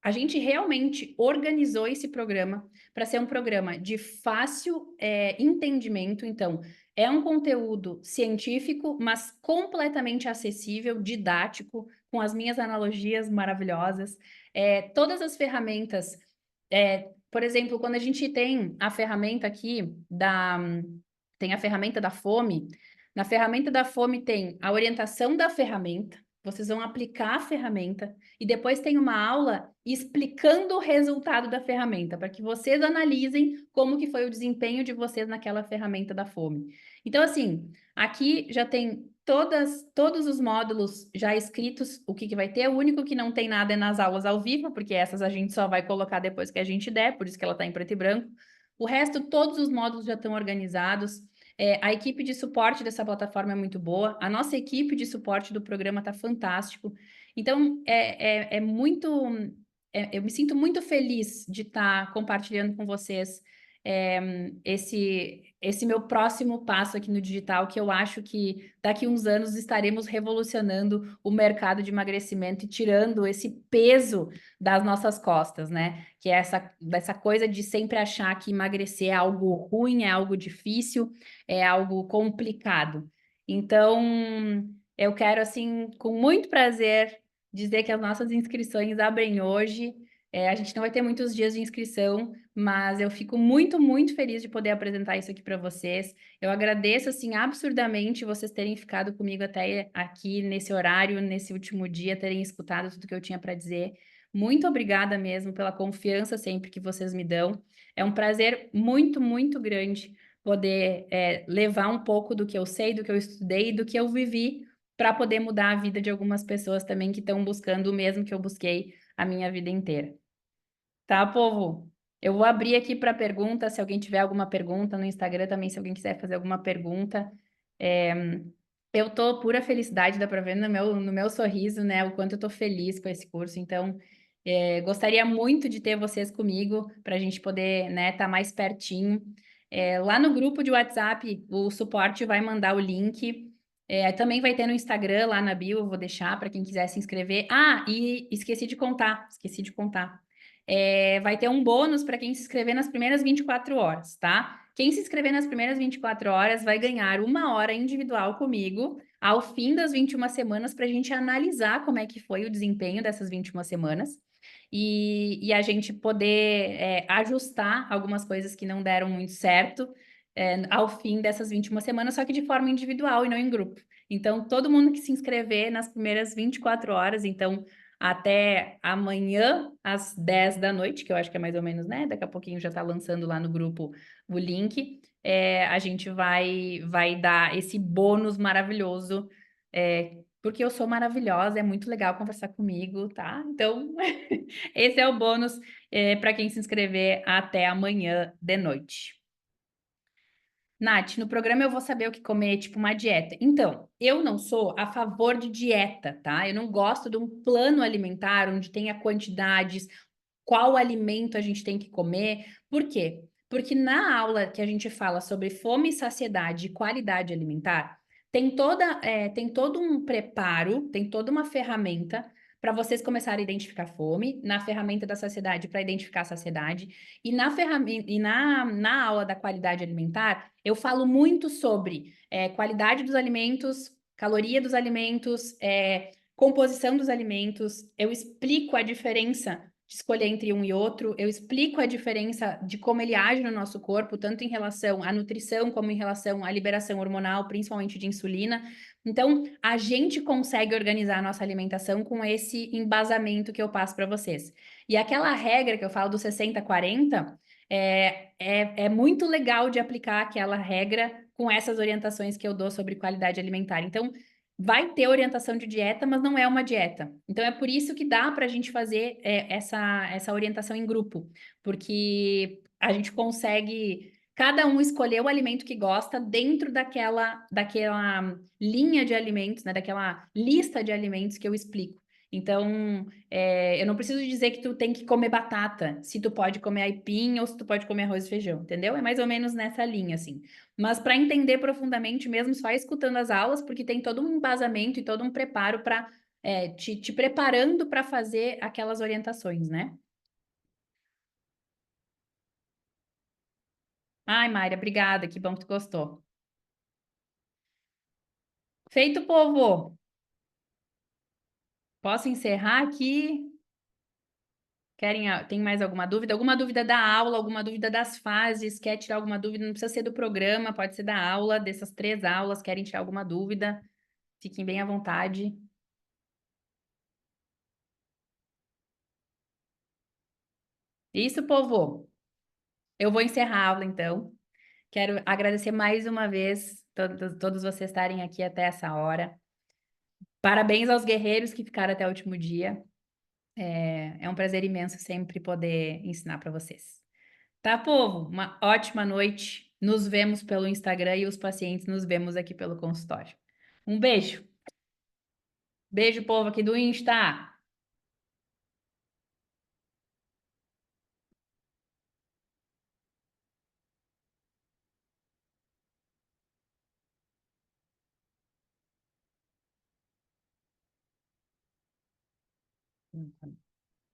a gente realmente organizou esse programa para ser um programa de fácil entendimento. Então, É um conteúdo científico, mas completamente acessível, didático, com as minhas analogias maravilhosas. Todas as ferramentas, por exemplo, quando a gente tem a ferramenta aqui tem a ferramenta da fome. Na ferramenta da fome tem a orientação da ferramenta. Vocês vão aplicar a ferramenta e depois tem uma aula explicando o resultado da ferramenta, para que vocês analisem como que foi o desempenho de vocês naquela ferramenta da fome. Então, assim, aqui já tem todos os módulos já escritos, o que vai ter. O único que não tem nada é nas aulas ao vivo, porque essas a gente só vai colocar depois que a gente der, por isso que ela está em preto e branco. O resto, todos os módulos já estão organizados. A equipe de suporte dessa plataforma é muito boa. A nossa equipe de suporte do programa está fantástico. Então, eu me sinto muito feliz de estar compartilhando com vocês esse meu próximo passo aqui no digital, que eu acho que daqui uns anos estaremos revolucionando o mercado de emagrecimento e tirando esse peso das nossas costas, né? Que é essa coisa de sempre achar que emagrecer é algo ruim, é algo difícil, é algo complicado. Então, eu quero, assim, com muito prazer, dizer que as nossas inscrições abrem hoje. A gente não vai ter muitos dias de inscrição, mas eu fico muito, muito feliz de poder apresentar isso aqui para vocês. Eu agradeço, assim, absurdamente vocês terem ficado comigo até aqui nesse horário, nesse último dia, terem escutado tudo que eu tinha para dizer. Muito obrigada mesmo pela confiança sempre que vocês me dão. É um prazer muito, muito grande poder levar um pouco do que eu sei, do que eu estudei, do que eu vivi, para poder mudar a vida de algumas pessoas também que estão buscando o mesmo que eu busquei a minha vida inteira. Tá, povo? Eu vou abrir aqui para pergunta, se alguém tiver alguma pergunta no Instagram também, se alguém quiser fazer alguma pergunta. É, eu tô pura felicidade, dá para ver no meu sorriso, né, o quanto eu tô feliz com esse curso. Então, gostaria muito de ter vocês comigo para a gente poder, né, estar mais pertinho. Lá no grupo de WhatsApp, o suporte vai mandar o link. Também vai ter no Instagram, lá na bio, eu vou deixar para quem quiser se inscrever. Ah, e esqueci de contar. Vai ter um bônus para quem se inscrever nas primeiras 24 horas, tá? Quem se inscrever nas primeiras 24 horas vai ganhar 1 hora individual comigo ao fim das 21 semanas para a gente analisar como é que foi o desempenho dessas 21 semanas e a gente poder ajustar algumas coisas que não deram muito certo ao fim dessas 21 semanas, só que de forma individual e não em grupo. Então, todo mundo que se inscrever nas primeiras 24 horas, então até amanhã, às 10 da noite, que eu acho que é mais ou menos, né? Daqui a pouquinho já tá lançando lá no grupo o link. A gente vai dar esse bônus maravilhoso, porque eu sou maravilhosa, é muito legal conversar comigo, tá? Então, esse é o bônus para quem se inscrever até amanhã de noite. Nath, no programa eu vou saber o que comer, tipo uma dieta. Então, eu não sou a favor de dieta, tá? Eu não gosto de um plano alimentar onde tenha quantidades, qual alimento a gente tem que comer. Por quê? Porque na aula que a gente fala sobre fome, saciedade e qualidade alimentar, tem todo um preparo, tem toda uma ferramenta para vocês começarem a identificar fome, na ferramenta da saciedade para identificar a saciedade, e na ferramenta e na aula da qualidade alimentar, eu falo muito sobre qualidade dos alimentos, caloria dos alimentos, composição dos alimentos, eu explico a diferença de escolher entre um e outro, eu explico a diferença de como ele age no nosso corpo, tanto em relação à nutrição como em relação à liberação hormonal, principalmente de insulina. Então, a gente consegue organizar a nossa alimentação com esse embasamento que eu passo para vocês. E aquela regra que eu falo do 60-40 é muito legal de aplicar aquela regra com essas orientações que eu dou sobre qualidade alimentar. Então, vai ter orientação de dieta, mas não é uma dieta. Então, é por isso que dá para a gente fazer essa orientação em grupo, porque a gente consegue cada um escolher o alimento que gosta dentro daquela linha de alimentos, né? Daquela lista de alimentos que eu explico. Então, eu não preciso dizer que tu tem que comer batata, se tu pode comer aipim ou se tu pode comer arroz e feijão, entendeu? É mais ou menos nessa linha, assim. Mas para entender profundamente mesmo, só escutando as aulas, porque tem todo um embasamento e todo um preparo para te preparando para fazer aquelas orientações, né? Ai, Mayra, obrigada, que bom que tu gostou. Feito, povo. Posso encerrar aqui? Querem, tem mais alguma dúvida? Alguma dúvida da aula, alguma dúvida das fases? Quer tirar alguma dúvida? Não precisa ser do programa, pode ser da aula, dessas 3 aulas. Querem tirar alguma dúvida? Fiquem bem à vontade. Isso, povo. Eu vou encerrar a aula, então. Quero agradecer mais uma vez todos vocês estarem aqui até essa hora. Parabéns aos guerreiros que ficaram até o último dia. É um prazer imenso sempre poder ensinar para vocês. Tá, povo? Uma ótima noite. Nos vemos pelo Instagram e os pacientes nos vemos aqui pelo consultório. Um beijo. Beijo, povo aqui do Insta.